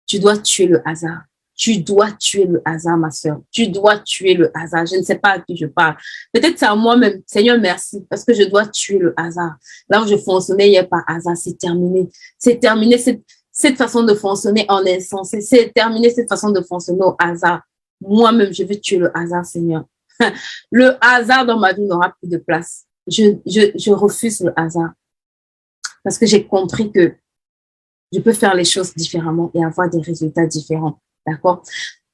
Tu dois tuer le hasard. Tu dois tuer le hasard, ma soeur. Tu dois tuer le hasard. Je ne sais pas à qui je parle. Peut-être c'est à moi-même. Seigneur, merci, parce que je dois tuer le hasard. Là où je fonctionnais hier par hasard, c'est terminé. C'est terminé cette façon de fonctionner en insensé. C'est terminé cette façon de fonctionner au hasard. Moi-même, je veux tuer le hasard, Seigneur. Le hasard dans ma vie n'aura plus de place. Je refuse le hasard. Parce que j'ai compris que je peux faire les choses différemment et avoir des résultats différents. D'accord?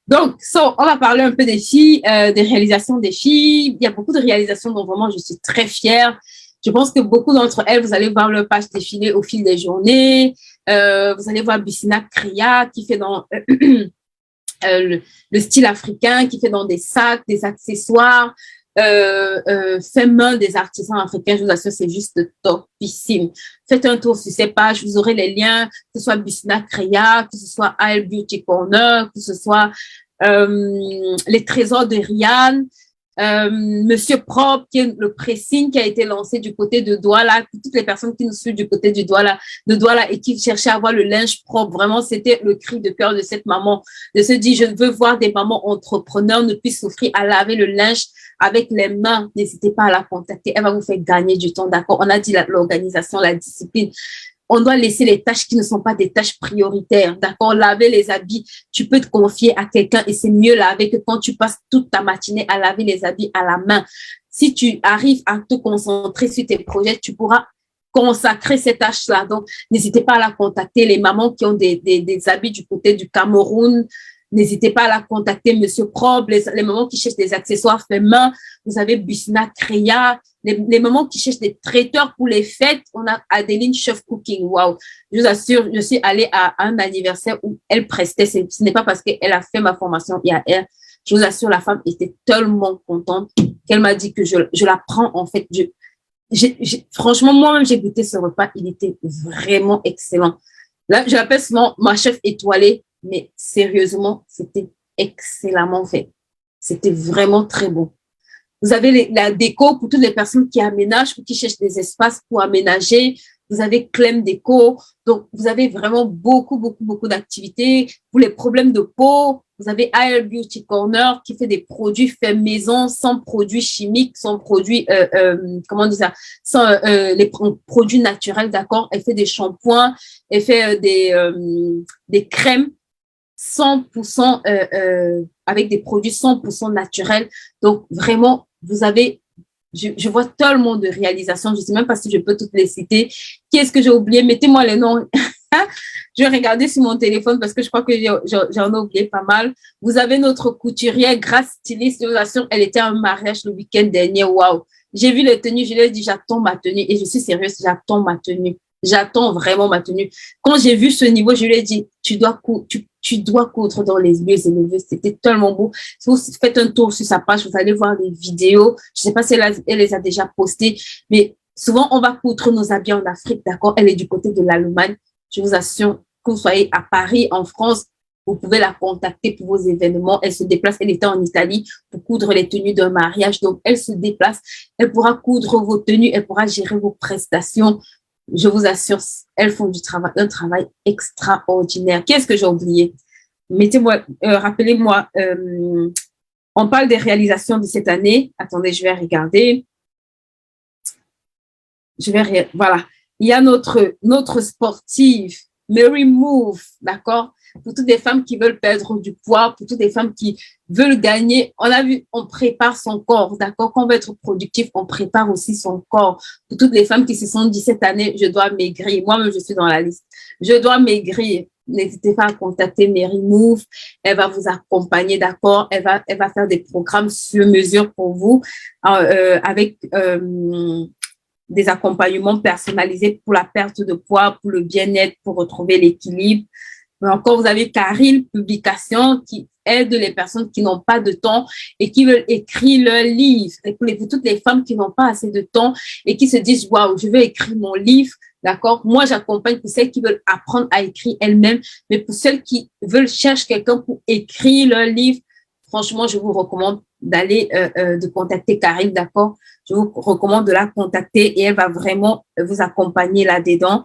Donc, on va parler un peu des filles, des réalisations des filles. Il y a beaucoup de réalisations dont vraiment je suis très fière. Je pense que beaucoup d'entre elles, vous allez voir leur page défiler au fil des journées. Vous allez voir Bissina Kriya qui fait dans le style africain, qui fait dans des sacs, des accessoires, fait main des artisans africains. Je vous assure, c'est juste topissime. Faites un tour sur ces pages, vous aurez les liens, que ce soit Bissina Kriya, que ce soit Isle Beauty Corner, que ce soit les trésors de Rihanna, Monsieur Propre, qui est le pressing qui a été lancé du côté de Douala, toutes les personnes qui nous suivent du côté de Douala et qui cherchaient à avoir le linge propre. Vraiment, c'était le cri de cœur de cette maman, de se dire, je veux voir des mamans entrepreneurs ne plus souffrir à laver le linge avec les mains. N'hésitez pas à la contacter. Elle va vous faire gagner du temps, d'accord? On a dit l'organisation, la discipline. On doit laisser les tâches qui ne sont pas des tâches prioritaires, d'accord? Laver les habits, tu peux te confier à quelqu'un et c'est mieux laver que quand tu passes toute ta matinée à laver les habits à la main. Si tu arrives à te concentrer sur tes projets, tu pourras consacrer ces tâches-là. Donc, n'hésitez pas à la contacter. Les mamans qui ont des habits du côté du Cameroun, n'hésitez pas à la contacter, Monsieur Propre, les mamans qui cherchent des accessoires faits main. Vous avez Bissina Kriya, les mamans qui cherchent des traiteurs pour les fêtes. On a Adeline Chef Cooking. Waouh! Je vous assure, je suis allée à un anniversaire où elle prestait. Ce n'est pas parce qu'elle a fait ma formation IAR. Je vous assure, la femme était tellement contente qu'elle m'a dit que je la prends, en fait. franchement, moi-même, j'ai goûté ce repas. Il était vraiment excellent. Là, je l'appelle souvent ma chef étoilée, mais sérieusement, c'était excellemment fait. C'était vraiment très bon. Vous avez la déco pour toutes les personnes qui aménagent ou qui cherchent des espaces pour aménager. Vous avez Clem Déco. Donc, vous avez vraiment beaucoup d'activités. Pour les problèmes de peau, vous avez Isle Beauty Corner qui fait des produits faits maison, sans produits chimiques, sans produits, comment on dit ça, sans les produits naturels, d'accord. Elle fait des shampoings, elle fait des crèmes 100% avec des produits 100% naturels. Donc, vraiment, vous avez, je vois tellement de réalisations. Je ne sais même pas si je peux toutes les citer. Qui est-ce que j'ai oublié? Mettez-moi les noms. Je vais regarder sur mon téléphone parce que je crois que j'en ai oublié pas mal. Vous avez notre couturière, Grace Styliste. Je vous assure, elle était à un mariage le week-end dernier. Waouh! J'ai vu les tenues. Je lui ai dit, j'attends ma tenue. Et je suis sérieuse, j'attends ma tenue. J'attends vraiment ma tenue. Quand j'ai vu ce niveau, je lui ai dit, tu dois coudre dans les lieux élevés. C'était tellement beau. Si vous faites un tour sur sa page, vous allez voir les vidéos. Je sais pas si elle les a déjà postées, mais souvent, on va coudre nos habits en Afrique, d'accord? Elle est du côté de l'Allemagne. Je vous assure, que vous soyez à Paris, en France, vous pouvez la contacter pour vos événements. Elle se déplace. Elle était en Italie pour coudre les tenues d'un mariage. Donc, elle se déplace. Elle pourra coudre vos tenues. Elle pourra gérer vos prestations. Je vous assure, elles font un travail extraordinaire. Qu'est-ce que j'ai oublié? Mettez-moi, rappelez-moi, on parle des réalisations de cette année. Attendez, je vais regarder. Voilà. Il y a notre sportive, Mary Move, d'accord? Pour toutes les femmes qui veulent perdre du poids, pour toutes les femmes qui veulent gagner. On a vu, on prépare son corps, d'accord? Quand on veut être productif, on prépare aussi son corps. Pour toutes les femmes qui se sont dit cette année, je dois maigrir. Moi-même, je suis dans la liste. Je dois maigrir. N'hésitez pas à contacter Mary Move. Elle va vous accompagner, d'accord? Elle va faire des programmes sur mesure pour vous, avec des accompagnements personnalisés pour la perte de poids, pour le bien-être, pour retrouver l'équilibre. Mais encore, vous avez Caril Publication qui aide les personnes qui n'ont pas de temps et qui veulent écrire leur livre. Et pour toutes les femmes qui n'ont pas assez de temps et qui se disent, waouh, je veux écrire mon livre. D'accord? Moi, j'accompagne pour celles qui veulent apprendre à écrire elles-mêmes, mais pour celles qui cherchent quelqu'un pour écrire leur livre, franchement, je vous recommande d'aller, de contacter Caril, d'accord? Je vous recommande de la contacter et elle va vraiment vous accompagner là-dedans.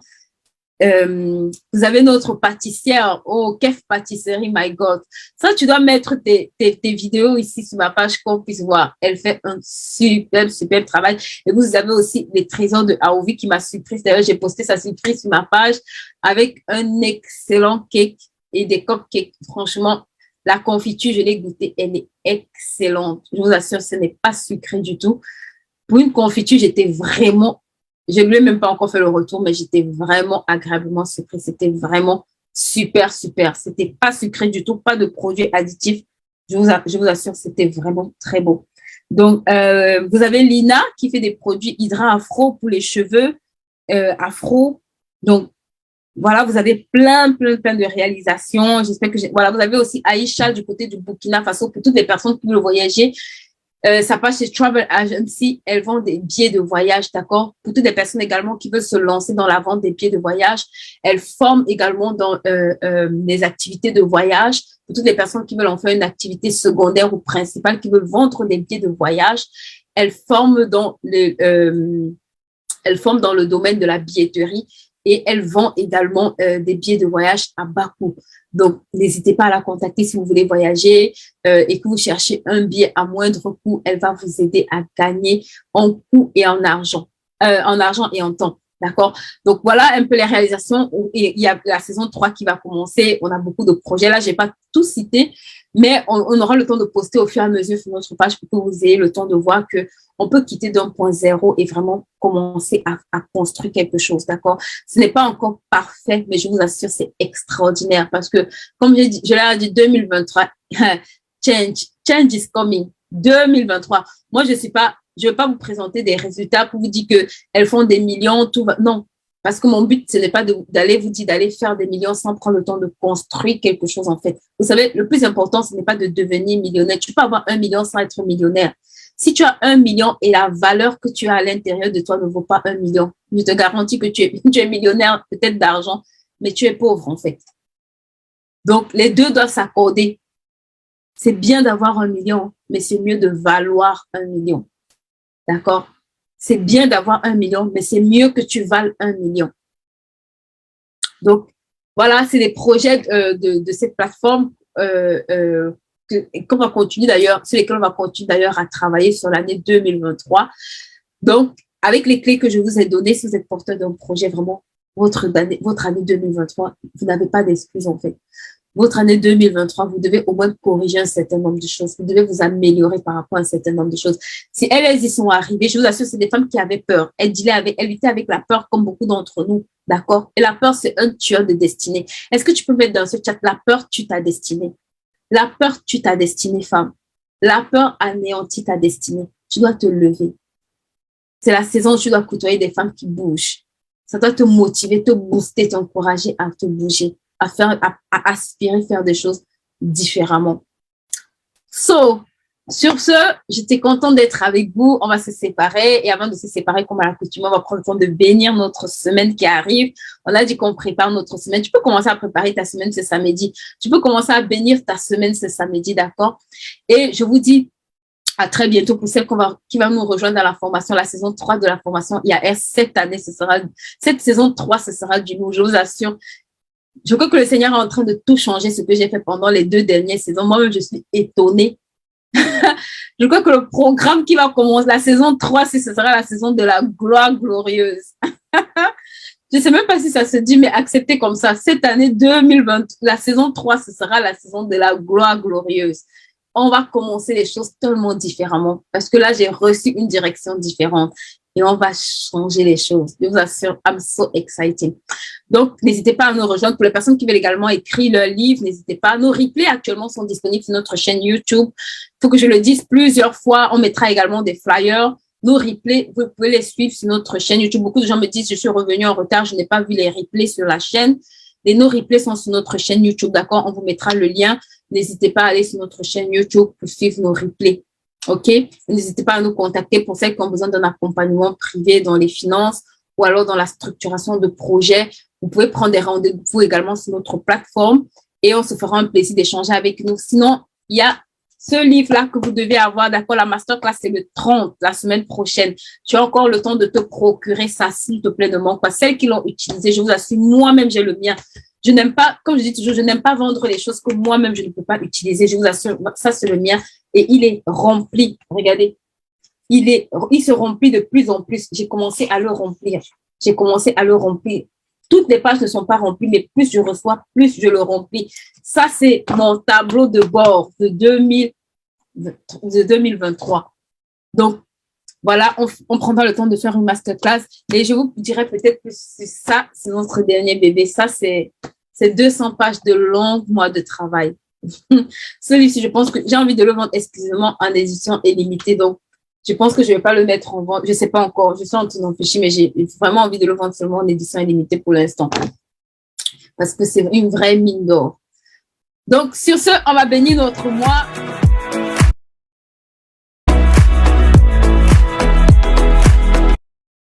Vous avez notre pâtissière, oh, Kef Pâtisserie, my God. Ça, tu dois mettre tes vidéos ici sur ma page qu'on puisse voir. Elle fait un super travail. Et vous avez aussi les trésors de Aovi qui m'a surprise. D'ailleurs, j'ai posté sa surprise sur ma page avec un excellent cake et des cupcakes. Franchement, la confiture, je l'ai goûtée, elle est excellente. Je vous assure, ce n'est pas sucré du tout. Pour une confiture, je ne lui ai même pas encore fait le retour, mais j'étais vraiment agréablement surprise. C'était vraiment super. C'était pas sucré du tout, pas de produits additifs. Je vous assure, c'était vraiment très bon. Donc, vous avez Lina qui fait des produits Hydra Afro pour les cheveux afro. Donc, voilà, vous avez plein de réalisations. J'espère que voilà, vous avez aussi Aïcha du côté du Burkina Faso pour toutes les personnes qui veulent voyager. Ça passe chez Travel Agency. Elles vendent des billets de voyage, d'accord? Pour toutes les personnes également qui veulent se lancer dans la vente des billets de voyage. Elles forment également dans les activités de voyage. Pour toutes les personnes qui veulent en faire une activité secondaire ou principale, qui veulent vendre des billets de voyage. Elles forment dans le domaine de la billetterie et elles vendent également des billets de voyage à bas coût. Donc, n'hésitez pas à la contacter si vous voulez voyager et que vous cherchez un billet à moindre coût. Elle va vous aider à gagner en coût et en argent et en temps. D'accord? Donc, voilà un peu les réalisations. Il y a la saison 3 qui va commencer. On a beaucoup de projets. Là, je n'ai pas tout cité, mais on aura le temps de poster au fur et à mesure sur notre page pour que vous ayez le temps de voir que on peut quitter d'un point zéro et vraiment commencer à construire quelque chose, d'accord? Ce n'est pas encore parfait, mais je vous assure, c'est extraordinaire parce que, comme je l'ai dit, 2023, change is coming. 2023. Moi, je ne vais pas vous présenter des résultats pour vous dire qu'elles font des millions, tout va. Non, parce que mon but, ce n'est pas d'aller faire des millions sans prendre le temps de construire quelque chose, en fait. Vous savez, le plus important, ce n'est pas de devenir millionnaire. Tu peux avoir 1 million sans être millionnaire. Si tu as 1 million et la valeur que tu as à l'intérieur de toi ne vaut pas 1 million, je te garantis que tu es millionnaire peut-être d'argent, mais tu es pauvre en fait. Donc, les deux doivent s'accorder. C'est bien d'avoir 1 million, mais c'est mieux de valoir 1 million. D'accord? C'est bien d'avoir 1 million, mais c'est mieux que tu vales 1 million. Donc, voilà, c'est les projets de cette plateforme qu'on va continuer d'ailleurs, sur lesquels on va continuer d'ailleurs à travailler sur l'année 2023. Donc, avec les clés que je vous ai données, si vous êtes porteur d'un projet, vraiment, votre année 2023, vous n'avez pas d'excuses en fait. Votre année 2023, vous devez au moins corriger un certain nombre de choses. Vous devez vous améliorer par rapport à un certain nombre de choses. Si elles y sont arrivées, je vous assure, c'est des femmes qui avaient peur. Elles luttaient avec la peur comme beaucoup d'entre nous. D'accord? Et la peur, c'est un tueur de destinée. Est-ce que tu peux mettre dans ce chat, la peur tue ta destinée? La peur tue ta destinée, femme. La peur anéantit ta destinée. Tu dois te lever. C'est la saison où tu dois côtoyer des femmes qui bougent. Ça doit te motiver, te booster, t'encourager à te bouger, à aspirer, faire des choses différemment. Sur ce, j'étais contente d'être avec vous. On va se séparer. Et avant de se séparer, comme à l'accoutumée, on va prendre le temps de bénir notre semaine qui arrive. On a dit qu'on prépare notre semaine. Tu peux commencer à préparer ta semaine ce samedi. Tu peux commencer à bénir ta semaine ce samedi, d'accord? Et je vous dis à très bientôt pour celle qui va nous rejoindre dans la formation, la saison 3 de la formation IAS. Cette saison 3, ce sera du nouveau, je vous assure. Je crois que le Seigneur est en train de tout changer, ce que j'ai fait pendant les 2 dernières saisons. Moi-même, je suis étonnée. Je crois que le programme qui va commencer, la saison 3, ce sera la saison de la gloire glorieuse. Je ne sais même pas si ça se dit, mais acceptez comme ça. Cette année 2020, la saison 3, ce sera la saison de la gloire glorieuse. On va commencer les choses tellement différemment parce que là, j'ai reçu une direction différente et on va changer les choses. Je vous assure, I'm so excited. Donc, n'hésitez pas à nous rejoindre. Pour les personnes qui veulent également écrire leur livre, n'hésitez pas. Nos replays actuellement sont disponibles sur notre chaîne YouTube. Il faut que je le dise plusieurs fois. On mettra également des flyers. Nos replays, vous pouvez les suivre sur notre chaîne YouTube. Beaucoup de gens me disent, je suis revenu en retard, je n'ai pas vu les replays sur la chaîne. Nos replays sont sur notre chaîne YouTube, d'accord? On vous mettra le lien. N'hésitez pas à aller sur notre chaîne YouTube pour suivre nos replays. OK? N'hésitez pas à nous contacter pour celles qui ont besoin d'un accompagnement privé dans les finances ou alors dans la structuration de projets. Vous pouvez prendre des rendez-vous également sur notre plateforme et on se fera un plaisir d'échanger avec nous. Sinon, il y a ce livre-là que vous devez avoir, d'accord? La masterclass, c'est le 30, la semaine prochaine. Tu as encore le temps de te procurer ça, s'il te plaît, de mon quoi. Celles qui l'ont utilisé, je vous assure, moi-même, j'ai le mien. Je n'aime pas, comme je dis toujours, je n'aime pas vendre les choses que moi-même, je ne peux pas utiliser. Je vous assure, ça, c'est le mien. Et il est rempli. Regardez. Il se remplit de plus en plus. J'ai commencé à le remplir. Toutes les pages ne sont pas remplies, mais plus je reçois, plus je le remplis. Ça, c'est mon tableau de bord de 2023. Donc, voilà, on prendra le temps de faire une masterclass. Et je vous dirai peut-être que ça, c'est notre dernier bébé. Ça, c'est 200 pages de longs mois de travail. Celui-ci, je pense que j'ai envie de le vendre exclusivement en édition illimitée. Donc, je pense que je ne vais pas le mettre en vente. Je ne sais pas encore. Je suis en train d'en réfléchir, mais j'ai vraiment envie de le vendre seulement en édition illimitée pour l'instant. Parce que c'est une vraie mine d'or. Donc, sur ce, on va bénir notre mois.